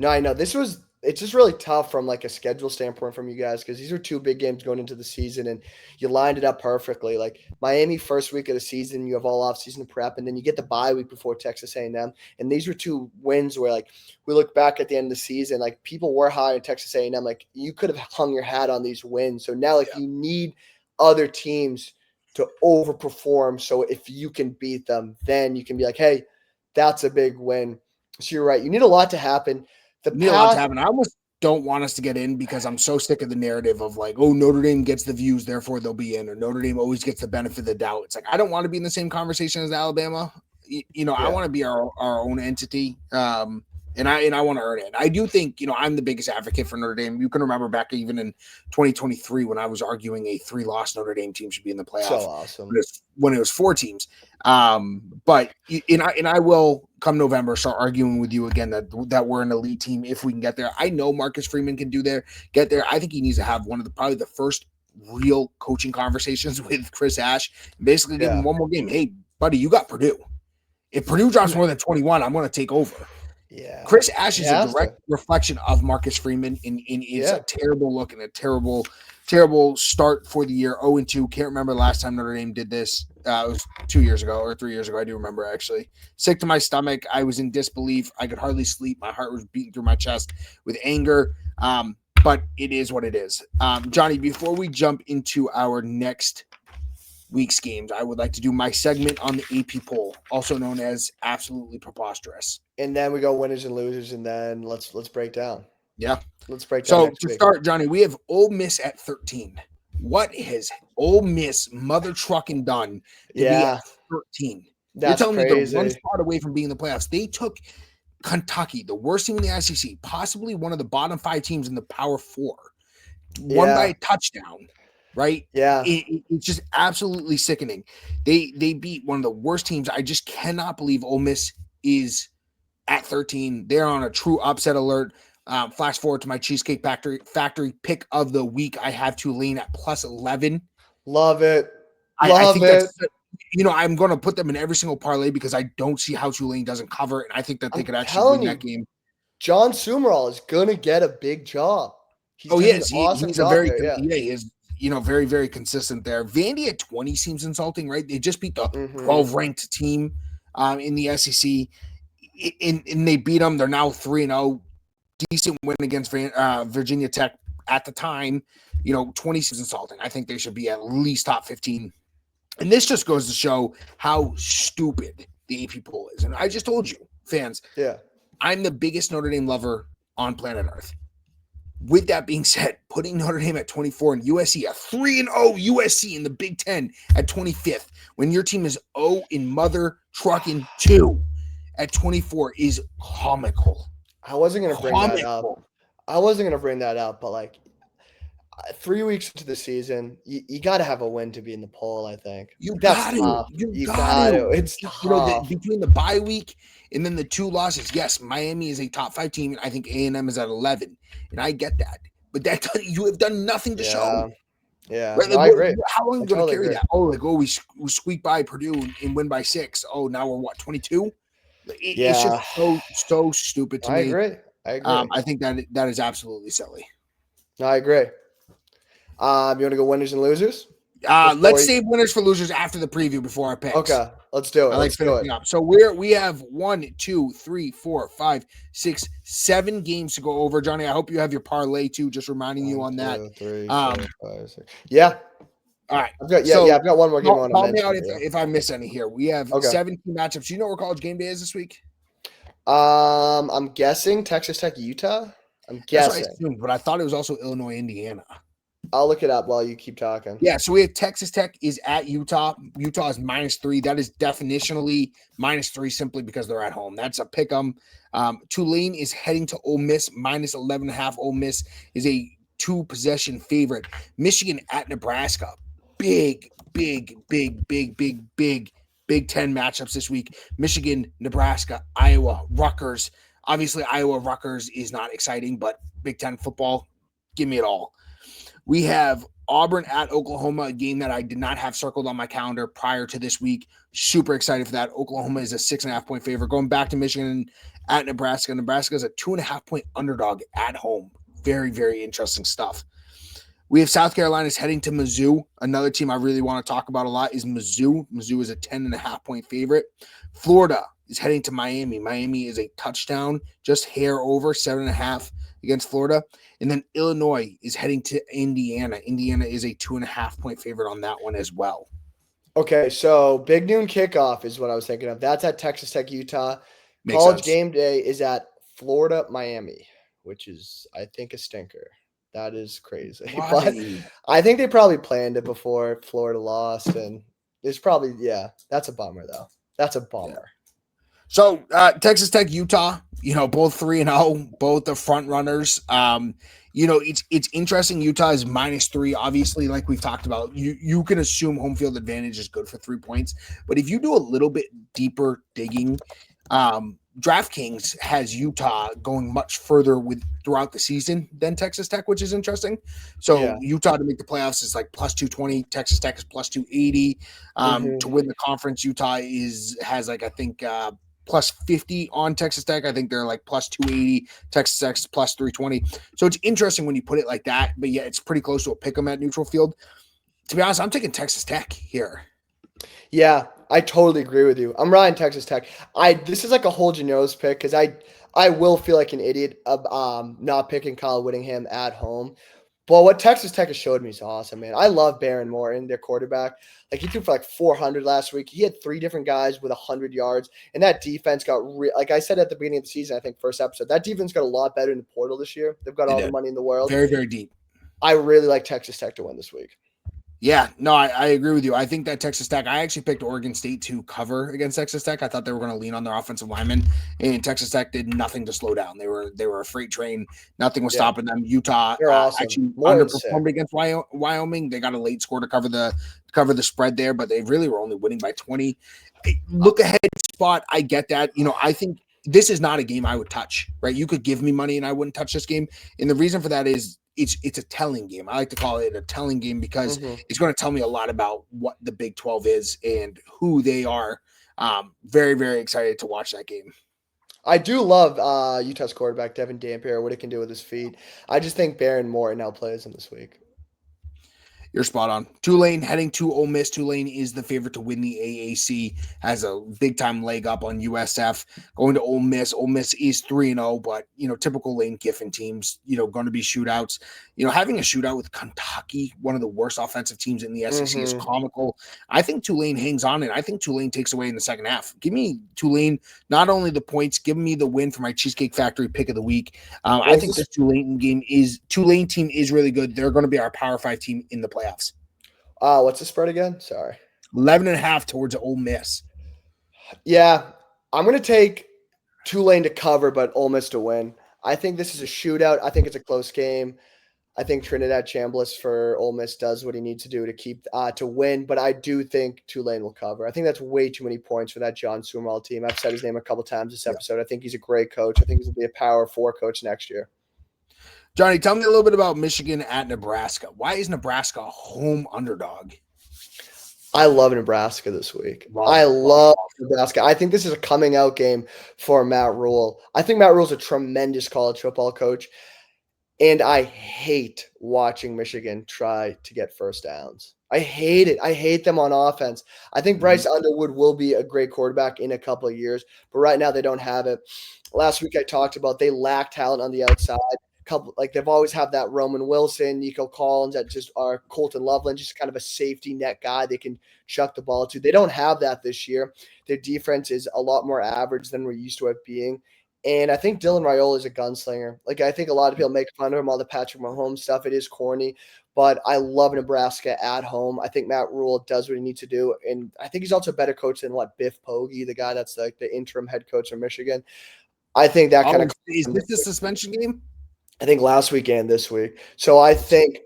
No, I know it's just really tough from like a schedule standpoint from you guys because these are two big games going into the season, and you lined it up perfectly. Like Miami first week of the season, you have all off season prep, and then you get the bye week before Texas A&M. And these were two wins where like we look back at the end of the season, like people were high in Texas A&M. Like you could have hung your hat on these wins. So now you need other teams to overperform. So if you can beat them, then you can be like, hey, that's a big win. So you're right. You need a lot to happen. I almost don't want us to get in because I'm so sick of the narrative of like, oh, Notre Dame gets the views, therefore they'll be in, or Notre Dame always gets the benefit of the doubt. It's like, I don't want to be in the same conversation as Alabama. I want to be our own entity. And I want to earn it. I do think, I'm the biggest advocate for Notre Dame. You can remember back even in 2023 when I was arguing a 3-loss Notre Dame team should be in the playoffs. So awesome. When it was 4 teams. But I will come November start arguing with you again that we're an elite team if we can get there. I know Marcus Freeman can get there. I think he needs to have probably the first real coaching conversations with Chris Ash. Basically give him one more game. Hey, buddy, you got Purdue. If Purdue drops more than 21, I'm going to take over. Yeah, Chris Ash is a direct reflection of Marcus Freeman, and it's a terrible look and a terrible start for the year. 0-2. Can't remember the last time Notre Dame did this. It was 2 years ago or 3 years ago. I do remember, actually. Sick to my stomach. I was in disbelief. I could hardly sleep. My heart was beating through my chest with anger. But it is what it is. Johnny, before we jump into our next week's games, I would like to do my segment on the AP poll, also known as Absolutely Preposterous. And then we go winners and losers, and then let's break down. Yeah. Let's break down. So to start, Johnny, we have Ole Miss at 13. What has Ole Miss mother trucking done to be at 13? That's You're telling crazy. me they're one spot away from being in the playoffs. They took Kentucky, the worst team in the SEC, possibly one of the bottom 5 teams in the Power 4, won by a touchdown. Right? Yeah. It's just absolutely sickening. They beat one of the worst teams. I just cannot believe Ole Miss is at 13. They're on a true upset alert. Flash forward to my Cheesecake Factory pick of the week. I have Tulane at plus 11. Love it. I think that's, I'm going to put them in every single parlay because I don't see how Tulane doesn't cover it. And I think that they could actually win that game. John Sumrall is going to get a big job. He is. He's a very, he is. Very, very consistent there. Vandy at 20 seems insulting, right? They just beat the 12-ranked team in the SEC, and they beat them. They're now 3-0. Decent win against Virginia Tech at the time. 20 seems insulting. I think they should be at least top 15. And this just goes to show how stupid the AP poll is. And I just told you, fans, Yeah. I'm the biggest Notre Dame lover on planet Earth. With that being said, putting Notre Dame at 24 and USC, a 3-0 USC in the Big Ten at 25th, when your team is 0 in mother trucking 2 at 24 is comical. I wasn't going to bring that up. But like 3 weeks into the season, you got to have a win to be in the poll, I think. That's tough. You got to. It's tough. Between the bye week and then the 2 losses, yes, Miami is a top 5 team, and I think A&M is at 11, and I get that. But you have done nothing to show. Yeah, right? No, I agree. How long are you going to carry agree. that? We squeak by Purdue and win by 6. Oh, now we're what, 22? It's just so stupid to me. I agree. I think that is absolutely silly. No, I agree. You want to go winners and losers? Let's save winners for losers after the preview before our picks. Okay, let's do it. I like finishing up. So we have 1, 2, 3, 4, 5, 6, 7 games to go over. Johnny, I hope you have your parlay too. Just reminding you on that. 3, 4, 5, 6. Yeah. All right. I've got one more game on. Call me out if I miss any here. We have 17 matchups. Do you know where College Game Day is this week? I'm guessing Texas Tech, Utah. I'm guessing. That's what I assumed, but I thought it was also Illinois, Indiana. I'll look it up while you keep talking. Yeah, so we have Texas Tech is at Utah. Utah is -3. That is definitionally -3 simply because they're at home. That's a pick 'em. Tulane is heading to Ole Miss, -11.5. Ole Miss is a 2-possession favorite. Michigan at Nebraska. Big Big Ten matchups this week. Michigan, Nebraska, Iowa, Rutgers. Obviously, Iowa, Rutgers is not exciting, but Big Ten football, give me it all. We have Auburn at Oklahoma, a game that I did not have circled on my calendar prior to this week. Super excited for that. Oklahoma is a 6.5-point favorite. Going back to Michigan at Nebraska. Nebraska is a 2.5-point underdog at home. Very, very interesting stuff. We have South Carolina's heading to Mizzou. Another team I really want to talk about a lot is Mizzou. Mizzou is a 10.5-point favorite. Florida is heading to Miami. Miami is a touchdown, just hair over, 7.5 against Florida. And then Illinois is heading to Indiana. Indiana is a 2.5-point favorite on that one as well. Okay, so big noon kickoff is what I was thinking of. That's at Texas Tech, Utah. College Game Day is at Florida, Miami, which is, I think, a stinker. That is crazy. Why? But I think they probably planned it before Florida lost, and it's probably, that's a bummer, though. That's a bummer. Yeah. So Texas Tech, Utah, both 3-0, both the front runners. It's interesting. Utah is -3. Obviously, like we've talked about, you can assume home field advantage is good for 3 points. But if you do a little bit deeper digging, DraftKings has Utah going much further throughout the season than Texas Tech, which is interesting. So Utah to make the playoffs is like +220. Texas Tech is +280. To win the conference, Utah has like, I think, +50 on Texas Tech. I think they're like +280. Texas Tech's +320. So it's interesting when you put it like that, but yeah, it's pretty close to a pick 'em at neutral field. To be honest, I'm taking Texas Tech here. Yeah, I totally agree with you. I'm riding Texas Tech. This is like a hold your nose pick because I will feel like an idiot of not picking Kyle Whittingham at home. But what Texas Tech has showed me is awesome, man. I love Baron Morton, their quarterback. Like, he threw for like 400 last week. He had 3 different guys with 100 yards. And that defense got like I said at the beginning of the season, I think first episode, that defense got a lot better in the portal this year. They've got all the money in the world. Very, very deep. I really like Texas Tech to win this week. Yeah, no, I agree with you. I think that Texas Tech, I actually picked Oregon State to cover against Texas Tech. I thought they were going to lean on their offensive linemen, and Texas Tech did nothing to slow down. They were a freight train. Nothing was stopping them. Utah awesome. Actually underperformed against Wyoming. They got a late score to cover the spread there, but they really were only winning by 20. Look ahead spot. I get that. I think this is not a game I would touch, right? You could give me money and I wouldn't touch this game. And the reason for that is it's a telling game. I like to call it a telling game because it's going to tell me a lot about what the Big 12 is and who they are. Very, very excited to watch that game. I do love Utah's quarterback, Devin Dampier, what he can do with his feet. I just think Baron Morton outplays him this week. You're spot on. Tulane heading to Ole Miss. Tulane is the favorite to win the AAC, has a big time leg up on USF. Going to Ole Miss. Ole Miss is 3-0, but typical Lane Kiffin teams, going to be shootouts. Having a shootout with Kentucky, one of the worst offensive teams in the SEC, is comical. I think Tulane hangs on, and I think Tulane takes away in the second half. Give me Tulane, not only the points, give me the win for my Cheesecake Factory pick of the week. I think this Tulane team is really good. They're going to be our Power 5 team in the playoffs. What's the spread again? Sorry. 11.5 towards Ole Miss. Yeah, I'm going to take Tulane to cover, but Ole Miss to win. I think this is a shootout. I think it's a close game. I think Trinidad Chambliss for Ole Miss does what he needs to do to keep to win, but I do think Tulane will cover. I think that's way too many points for that John Sumrall team. I've said his name a couple times this episode. I think he's a great coach. I think he's going to be a Power 4 coach next year. Johnny, tell me a little bit about Michigan at Nebraska. Why is Nebraska a home underdog? I love Nebraska this week. I love Nebraska. I think this is a coming out game for Matt Rule. I think Matt Rule's a tremendous college football coach, and I hate watching Michigan try to get first downs. I hate it. I hate them on offense. I think Bryce Underwood will be a great quarterback in a couple of years, but right now they don't have it. Last week I talked about they lack talent on the outside. They've always have that Roman Wilson, Nico Collins, that just are Colton Loveland, just kind of a safety net guy they can chuck the ball to. They don't have that this year. Their defense is a lot more average than we're used to it being. And I think Dylan Raiola is a gunslinger. I think a lot of people make fun of him, all the Patrick Mahomes stuff. It is corny, but I love Nebraska at home. I think Matt Rule does what he needs to do. And I think he's also a better coach than Biff Poggi, the guy that's the interim head coach of Michigan. I think that kind of – Is this a suspension game? I think last week and this week. So I think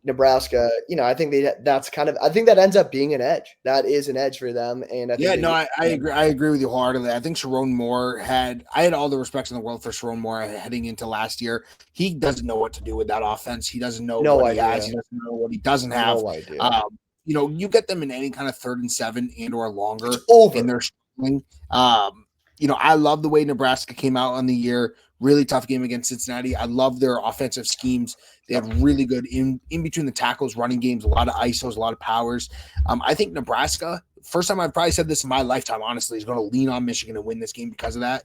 Nebraska, I think I think that ends up being an edge. That is an edge for them. And I agree. I agree with you wholeheartedly. I think Sharon Moore I had all the respect in the world for Sharon Moore heading into last year. He doesn't know what to do with that offense. He doesn't know what he has. He doesn't know what he doesn't have. No idea. You get them in any kind of 3rd and 7 and or longer. It's over. And they're struggling. I love the way Nebraska came out on the year. Really tough game against Cincinnati. I love their offensive schemes. They have really good in between the tackles, running games, a lot of ISOs, a lot of powers. I think Nebraska, first time I've probably said this in my lifetime, honestly, is going to lean on Michigan to win this game because of that.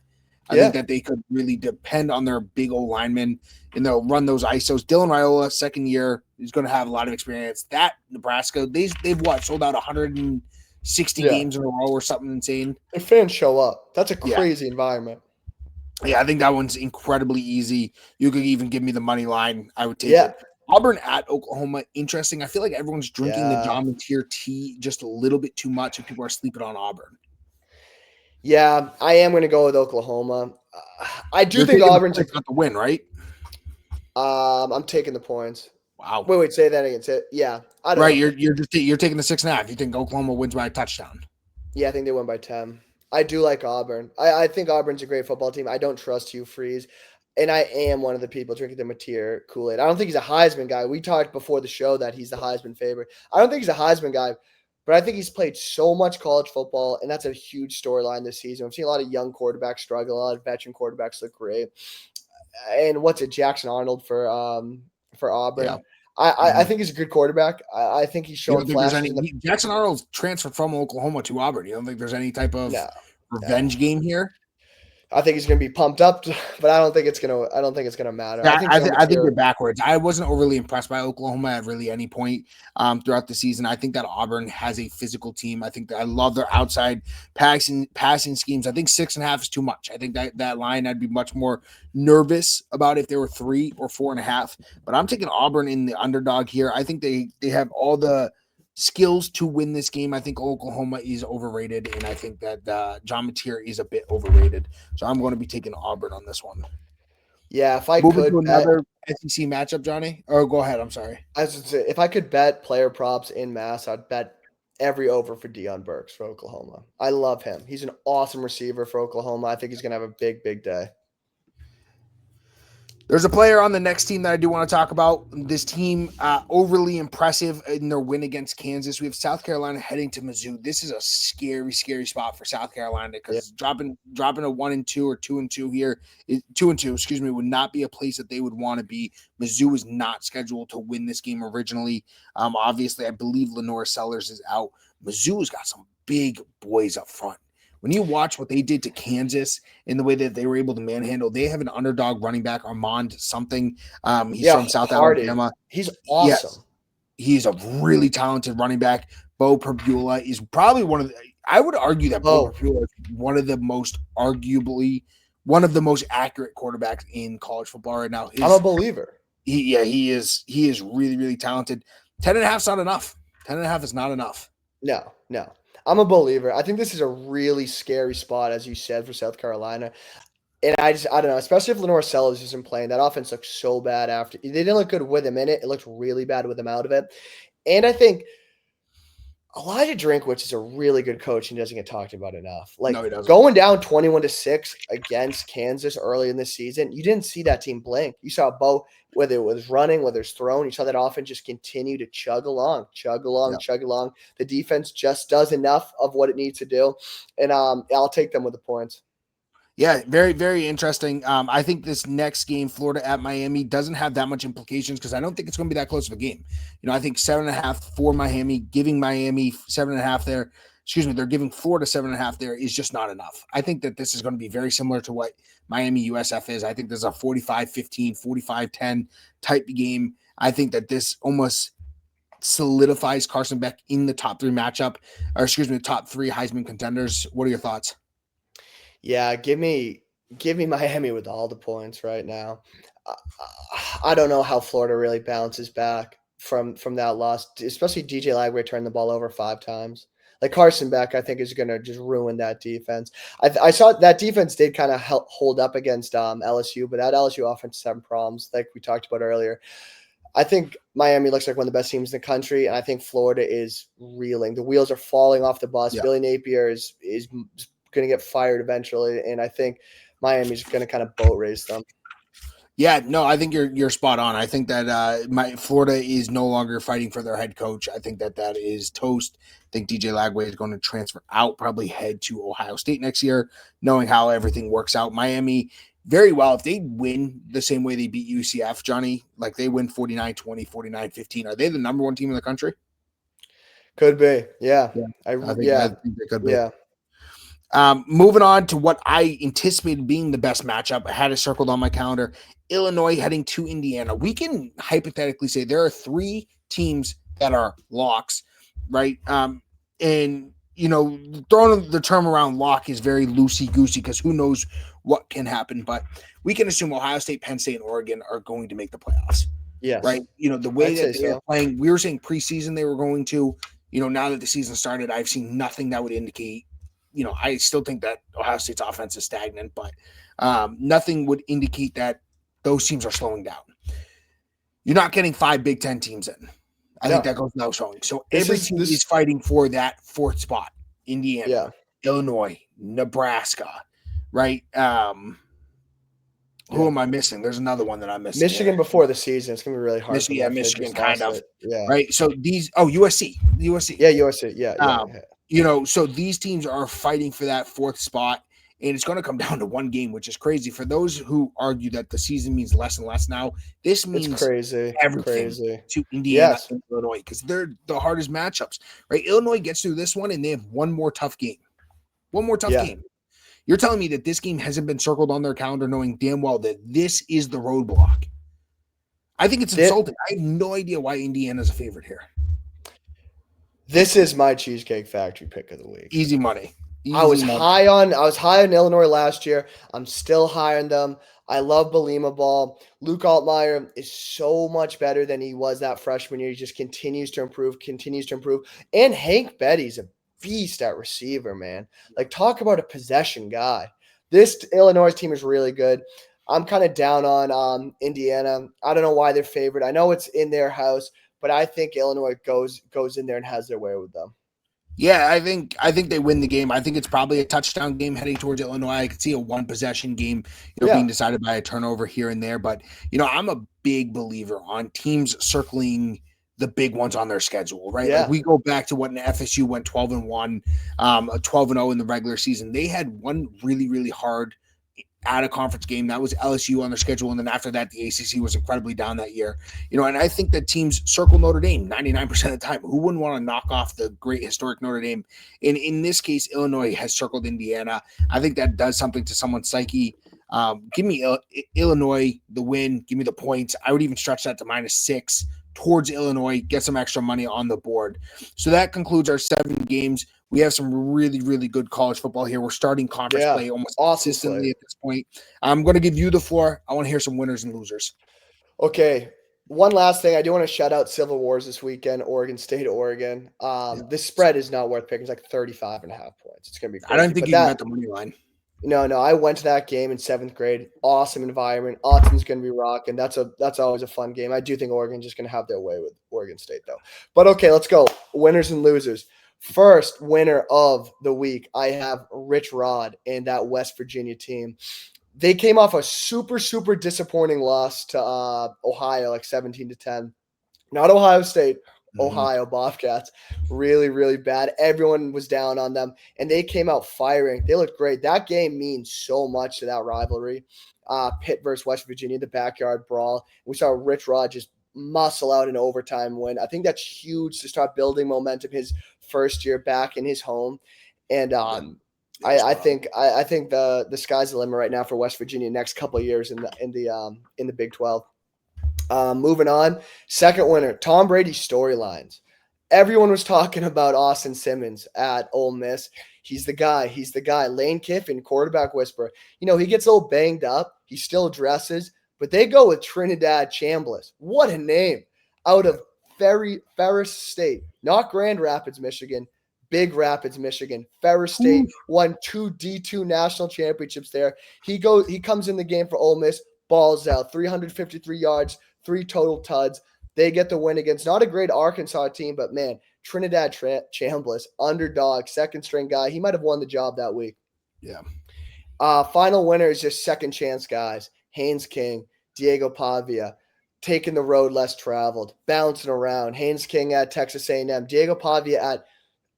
I think that they could really depend on their big old linemen, and they'll run those ISOs. Dylan Raiola, second year, is going to have a lot of experience. That Nebraska, they've sold out 160 games in a row or something insane. Their fans show up. That's a crazy environment. Yeah, I think that one's incredibly easy. You could even give me the money line. I would take it. Auburn at Oklahoma, interesting. I feel like everyone's drinking the John Mateer tea just a little bit too much, and people are sleeping on Auburn. Yeah, I am going to go with Oklahoma. I do think Auburn's got the win, right? I'm taking the points. Wow. Wait, say that again. Yeah, I don't know. You're taking the 6.5. You think Oklahoma wins by a touchdown? Yeah, I think they win by 10. I do like Auburn. I think Auburn's a great football team. I don't trust Hugh Freeze. And I am one of the people drinking the Mateer Kool-Aid. I don't think he's a Heisman guy. We talked before the show that he's the Heisman favorite. I don't think he's a Heisman guy, but I think he's played so much college football, and that's a huge storyline this season. We've seen a lot of young quarterbacks struggle. A lot of veteran quarterbacks look great. And Jackson Arnold for Auburn. Yeah. I think he's a good quarterback. I think he's showing flashes. Jackson Arnold's transferred from Oklahoma to Auburn. You don't think there's any type of revenge game here? I think he's going to be pumped up, but I don't think it's going to matter. Yeah, I think you're backwards. I wasn't overly impressed by Oklahoma at really any point throughout the season. I think that Auburn has a physical team. I think that I love their outside passing schemes. I think 6.5 is too much. I think that line I'd be much more nervous about if they were 3 or 4.5. But I'm taking Auburn in the underdog here. I think they have all the skills to win this game. I think Oklahoma is overrated, and I think that John Mateer is a bit overrated. So I'm going to be taking Auburn on this one. Yeah, if I could to another SEC matchup, Johnny. Or go ahead. I'm sorry. I was going to say, if I could bet player props in mass, I'd bet every over for Deion Burks for Oklahoma. I love him. He's an awesome receiver for Oklahoma. I think he's going to have a big, big day. There's a player on the next team that I do want to talk about. This team, overly impressive in their win against Kansas. We have South Carolina heading to Mizzou. This is a scary, scary spot for South Carolina Yeah. because dropping a 1-2 or 2-2 here, 2-2, excuse me, would not be a place that they would want to be. Mizzou is not scheduled to win this game originally. Obviously, I believe Lenore Sellers is out. Mizzou's got some big boys up front. When you watch what they did to Kansas in the way that they were able to manhandle, they have an underdog running back, Armand something. He's from South Hardy. Alabama. He's awesome. Yes, he's a really talented running back. Bo Perbula is probably I would argue that Bo Perbula is one of the most accurate quarterbacks in college football right now. I'm a believer. He is really, really talented. 10.5 is not enough. 10.5 is not enough. No. I'm a believer. I think this is a really scary spot, as you said, for South Carolina. And I don't know, especially if Lenore Sellers isn't playing. That offense looks so bad after. They didn't look good with him in it. It looked really bad with him out of it. And I think Elijah Drinkwitz is a really good coach and doesn't get talked about enough. Like, no, going down 21-6 against Kansas early in the season, you didn't see that team blink. You saw Bo, whether it was running, whether it's throwing, you saw that offense just continue to chug along. The defense just does enough of what it needs to do. And I'll take them with the points. Yeah, very, very interesting. I think this next game, Florida at Miami, doesn't have that much implications because I don't think it's going to be that close of a game. I think 7.5 for Miami, giving Miami 7.5 there. Excuse me, they're giving Florida 7.5 there is just not enough. I think that this is going to be very similar to what Miami USF is. I think there's a 45-15, 45-10 type game. I think that this almost solidifies Carson Beck in the top 3 matchup, or excuse me, the top 3 Heisman contenders. What are your thoughts? Yeah, give me Miami with all the points right now. I don't know how Florida really bounces back from that loss, especially DJ Lagway turned the ball over 5 times. Like, Carson Beck, I think, is going to just ruin that defense. I saw that defense did kind of hold up against LSU, but that LSU offense has had problems, like we talked about earlier. I think Miami looks like one of the best teams in the country, and I think Florida is reeling. The wheels are falling off the bus. Yeah. Billy Napier is going to get fired eventually, and I think Miami's going to kind of boat race them. Yeah, no, I think you're spot on. I think that Florida is no longer fighting for their head coach. I think that is toast. I think DJ Lagway is going to transfer out, probably head to Ohio State next year, knowing how everything works out. Miami, very well, if they win the same way they beat UCF, Johnny, like they win 49-20, 49-15, are they the number 1 team in the country? Could be, yeah. I think they could be. Yeah. Moving on to what I anticipated being the best matchup. I had it circled on my calendar. Illinois heading to Indiana. We can hypothetically say there are 3 teams that are locks, right? And, throwing the term around lock is very loosey-goosey because who knows what can happen. But we can assume Ohio State, Penn State, and Oregon are going to make the playoffs. Yes. Right? The way that they are playing, we were saying preseason they were going to. Now that the season started, I've seen nothing that would indicate I still think that Ohio State's offense is stagnant, but nothing would indicate that those teams are slowing down. You're not getting 5 Big Ten teams in. I think that goes without showing. So every team is fighting for that 4th spot. Indiana, Illinois, Nebraska, right? Who am I missing? There's another one that I'm missing. Michigan before the season. It's going to be really hard. Michigan kind of. Yeah. Right? So these – USC. Yeah, USC. Yeah. So these teams are fighting for that 4th spot, and it's going to come down to 1 game, which is crazy. For those who argue that the season means less and less now, this means everything to Indiana and Illinois because they're the hardest matchups, right? Illinois gets through this one, and they have one more tough game. Game. You're telling me that this game hasn't been circled on their calendar knowing damn well that this is the roadblock. I think it's insulting. I have no idea why Indiana's a favorite here. This is my Cheesecake Factory pick of the week. Easy money. I was high on Illinois last year. I'm still high on them. I love Belima ball. Luke Altmaier is so much better than he was that freshman year. He just continues to improve. And Hank Betty's a beast at receiver, man. Like, talk about a possession guy. This Illinois team is really good. I'm kind of down on Indiana. I don't know why they're favored. I know it's in their house, but I think Illinois goes in there and has their way with them. Yeah, I think they win the game. I think it's probably a touchdown game heading towards Illinois. I could see a one possession game, being Yeah. decided by a turnover here and there. But I'm a big believer on teams circling the big ones on their schedule, right? Like Yeah. we go back to when FSU went 12-1, 12-0 in the regular season. They had one really, really hard out of conference game. That was LSU on their schedule. And then after that, the ACC was incredibly down that year. And I think that teams circle Notre Dame 99% of the time. Who wouldn't want to knock off the great historic Notre Dame? And in this case, Illinois has circled Indiana. I think that does something to someone's psyche. Give me Illinois, the win. Give me the points. I would even stretch that to -6 towards Illinois, get some extra money on the board. So that concludes our 7 games. We have some really, really good college football here. We're starting conference Yeah. play almost Awesome consistently slate. at this point. I'm going to give you the floor. I want to hear some winners and losers. Okay. One last thing. I do want to shout out Civil Wars this weekend, Oregon State, Oregon. Yeah. This spread is not worth picking. It's like 35.5 points. It's going to be crazy. I don't think you can bet the money line. No, I went to that game in 7th grade. Awesome environment. Autumn's going to be rocking. That's always a fun game. I do think Oregon's just going to have their way with Oregon State, though. But okay, let's go. Winners and losers. First winner of the week, I have Rich Rod and that West Virginia team. They came off a super, super disappointing loss to Ohio, like 17-10. Not Ohio State, Ohio Bobcats. Really, really bad. Everyone was down on them, and they came out firing. They looked great. That game means so much to that rivalry. Pitt versus West Virginia, the backyard brawl. We saw Rich Rod just muscle out an overtime win. I think that's huge to start building momentum his first year back in his home. And I think the sky's the limit right now for West Virginia next couple of years in the Big 12. Moving on, second winner, Tom Brady storylines. Everyone was talking about Austin Simmons at Ole Miss. He's the guy. He's the guy. Lane Kiffin, quarterback whisperer. He gets a little banged up. He still dresses, but they go with Trinidad Chambliss. What a name. Out of Ferris State, not Grand Rapids, Michigan. Big Rapids, Michigan. Ferris State won 2 D2 national championships there. He comes in the game for Ole Miss, balls out, 353 yards, 3 total tuds. They get the win against not a great Arkansas team, but man, Trinidad Chambliss, underdog, second string guy. He might have won the job that week. Yeah. Final winner is just second chance guys. Haynes King, Diego Pavia, taking the road less traveled, bouncing around. Haynes King at Texas A&M, Diego Pavia at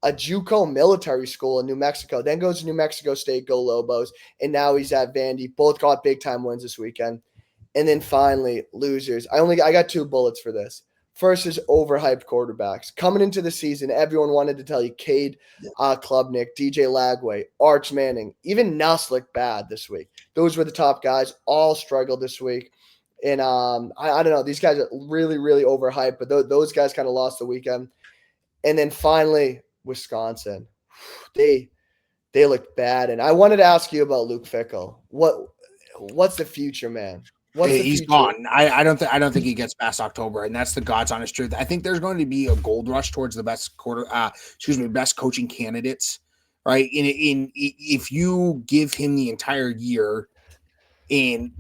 a JUCO military school in New Mexico, then goes to New Mexico State, go Lobos, and now he's at Vandy. Both got big-time wins this weekend. And then finally, losers. I got 2 bullets for this. First is overhyped quarterbacks. Coming into the season, everyone wanted to tell you Cade Klubnik, DJ Lagway, Arch Manning, even Nuss looked bad this week. Those were the top guys. All struggled this week. And I don't know. These guys are really, really overhyped, but those guys kind of lost the weekend. And then finally, Wisconsin. They looked bad. And I wanted to ask you about Luke Fickell. What's the future, man? He's gone. I don't think he gets past October, and that's the God's honest truth. I think there's going to be a gold rush towards the best best coaching candidates, right? If you give him the entire year, and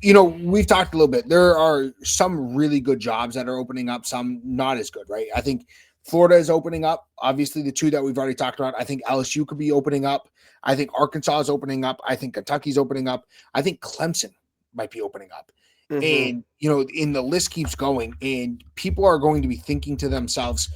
we've talked a little bit. There are some really good jobs that are opening up, some not as good, right? I think Florida is opening up. Obviously, the 2 that we've already talked about. I think LSU could be opening up. I think Arkansas is opening up. I think Kentucky's opening up. I think Clemson might be opening up. And, and the list keeps going, and people are going to be thinking to themselves,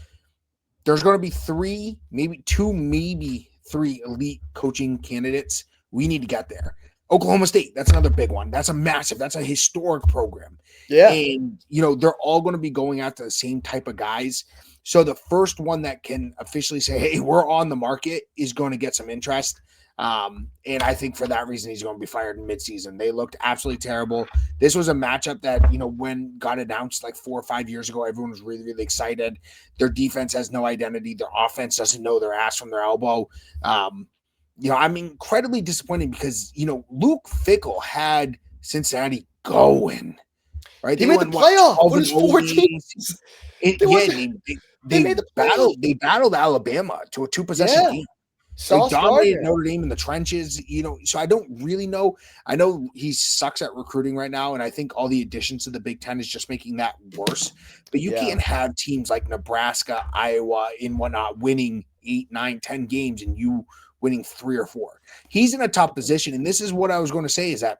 there's going to be 3, maybe 2, maybe 3 elite coaching candidates. We need to get there. Oklahoma State, that's another big one. That's a historic program. Yeah. And, they're all going to be going after the same type of guys. So the first one that can officially say, hey, we're on the market is going to get some interest. And I think for that reason, he's going to be fired in midseason. They looked absolutely terrible. This was a matchup that, when got announced like 4 or 5 years ago, everyone was really, really excited. Their defense has no identity. Their offense doesn't know their ass from their elbow. I'm incredibly disappointed because, Luke Fickell had Cincinnati going, right? They made the playoff. It was 14. They battled Alabama to a 2-possession game. Sauce dominated Gardner. Notre Dame in the trenches, so I don't really know. I know he sucks at recruiting right now, and I think all the additions to the Big Ten is just making that worse. But you can't have teams like Nebraska, Iowa, and whatnot winning 8, 9, 10 games and you winning 3 or 4. He's in a tough position, and this is what I was going to say is that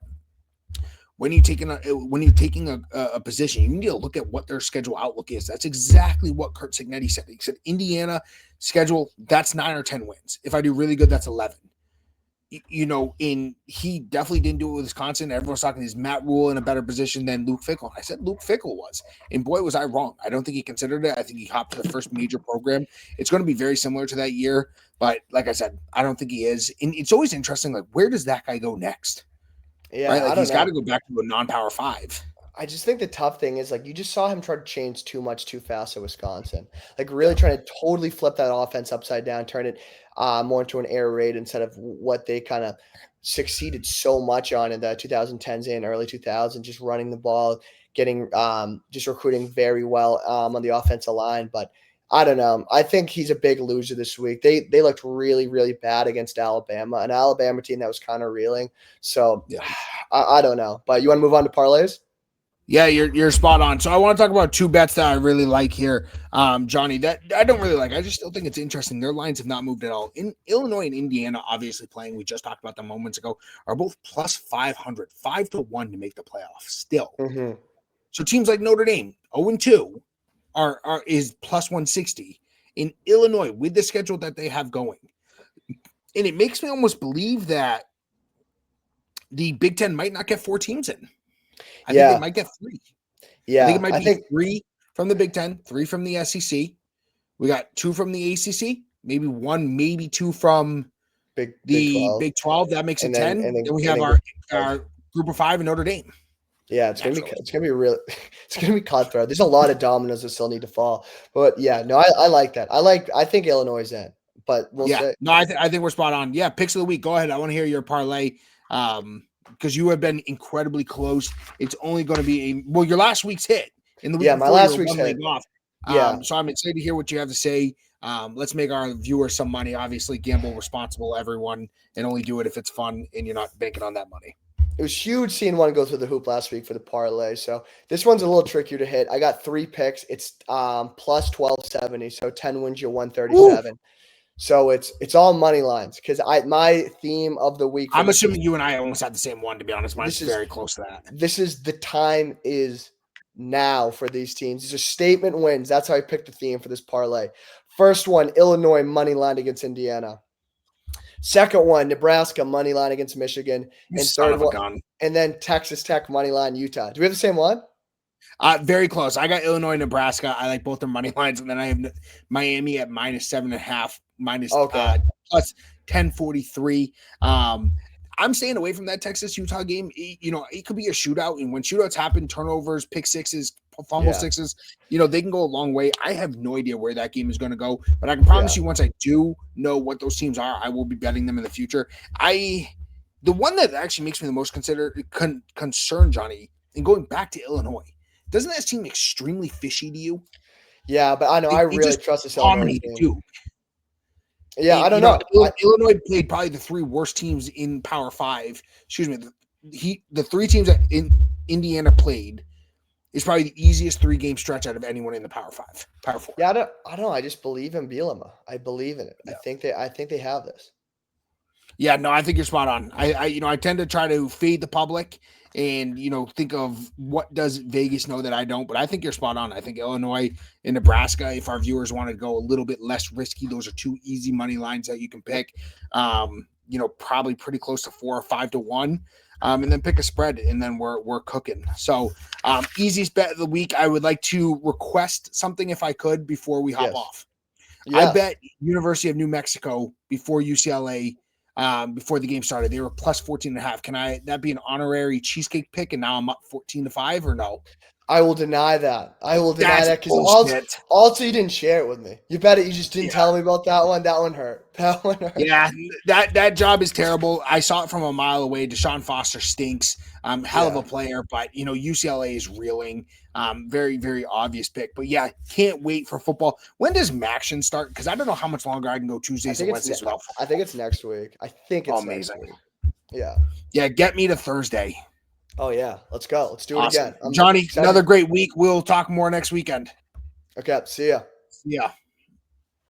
when you're taking a position, you need to look at what their schedule outlook is. That's exactly what Kurt Cignetti said. He said Indiana schedule, that's 9 or 10 wins. If I do really good, that's 11. He definitely didn't do it with Wisconsin. Everyone's talking is Matt Rule in a better position than Luke Fickell. I said Luke Fickell was, and boy, was I wrong. I don't think he considered it. I think he hopped to the first major program. It's going to be very similar to that year, but like I said, I don't think he is. And it's always interesting, like, where does that guy go next? Yeah, right? Like, he's got to go back to a non-power 5. I just think the tough thing is, like, you just saw him try to change too much too fast at Wisconsin. Like, really trying to totally flip that offense upside down, turn it more into an air raid instead of what they kind of succeeded so much on in the 2010s and early 2000s, just running the ball, getting just recruiting very well on the offensive line. But I don't know. I think he's a big loser this week. They looked really, really bad against Alabama, an Alabama team that was kind of reeling. So I don't know. But you want to move on to parlays? Yeah, you're spot on. So I want to talk about 2 bets that I really like here, Johnny. That I don't really like. I just still think it's interesting. Their lines have not moved at all. In Illinois and Indiana, obviously playing. We just talked about them moments ago. Are both plus 500, 5-1 to make the playoffs. Still, so teams like Notre Dame, 0-2, is plus 160. In Illinois, with the schedule that they have going, and it makes me almost believe that the Big Ten might not get 4 teams in. I think they might get 3. Yeah. I think it might be 3 from the Big Ten, 3 from the SEC. We got 2 from the ACC, maybe 1, maybe 2 from the Big 12. That makes it 10. And then we have our group of 5 in Notre Dame. Yeah, it's gonna be real. It's gonna be cutthroat. There's a lot of dominoes that still need to fall. But yeah, no, I like that. I think Illinois is in, but we'll see. No, I think we're spot on. Yeah, picks of the week. Go ahead. I want to hear your parlay. Because you have been incredibly close. It's only going to be your last week's hit in the week. Yeah, my last week's hit. Off. Yeah. So I'm excited to hear what you have to say. Let's make our viewers some money. Obviously, gamble responsible, everyone, and only do it if it's fun and you're not banking on that money. It was huge seeing one go through the hoop last week for the parlay. So this one's a little trickier to hit. I got 3 picks. It's plus 1270. So 10 wins you 137. Ooh. So it's all money lines because my theme of the week. I'm assuming you and I almost had the same one, to be honest. Mine's very close to that. This is the time is now for these teams. These are statement wins. That's how I picked the theme for this parlay. First one, Illinois money line against Indiana. Second one, Nebraska money line against Michigan. And third one, and then Texas Tech money line Utah. Do we have the same one? Very close. I got Illinois, Nebraska. I like both their money lines, and then I have Miami at minus 7.5, minus plus 1043. I'm staying away from that Texas-Utah game. It could be a shootout, and when shootouts happen, turnovers, pick sixes, fumble sixes, they can go a long way. I have no idea where that game is going to go, but I can promise you once I do know what those teams are, I will be betting them in the future. The one that actually makes me the most concerned, Johnny, and going back to Illinois, doesn't that seem extremely fishy to you? Yeah, but I know I really trust this Illinois team. Yeah, and, I don't know. Illinois played probably the 3 worst teams in Power 5. Excuse me. The 3 teams that Indiana played is probably the easiest 3-game stretch out of anyone in the Power 5, Power 4. Yeah, I don't know. I just believe in Bielema. I believe in it. Yeah. I think they have this. Yeah, no, I think you're spot on. I tend to try to fade the public and, think of what does Vegas know that I don't, but I think you're spot on. I think Illinois and Nebraska, if our viewers want to go a little bit less risky, those are 2 easy money lines that you can pick, probably pretty close to 4 or 5-1, and then pick a spread, and then we're cooking. So easiest bet of the week, I would like to request something if I could before we hop off. Yeah. I bet University of New Mexico before UCLA before the game started. They were plus 14.5. Can that be an honorary cheesecake pick? And now I'm up 14-5 or no? I will deny that. I will deny That's that because bullshit. also you didn't share it with me. You bet it. You just didn't tell me about that one. That one hurt. That one hurt. Yeah, that job is terrible. I saw it from a mile away. Deshaun Foster stinks. Hell of a player, but UCLA is reeling. Very, very obvious pick. But yeah, can't wait for football. When does Maction start? Because I don't know how much longer I can go Tuesdays and Wednesdays without football. I think it's next week. Next week. Yeah. Yeah, get me to Thursday. Oh yeah, let's go. Let's do it again. Johnny, excited. Another great week. We'll talk more next weekend. Okay, see ya. Yeah.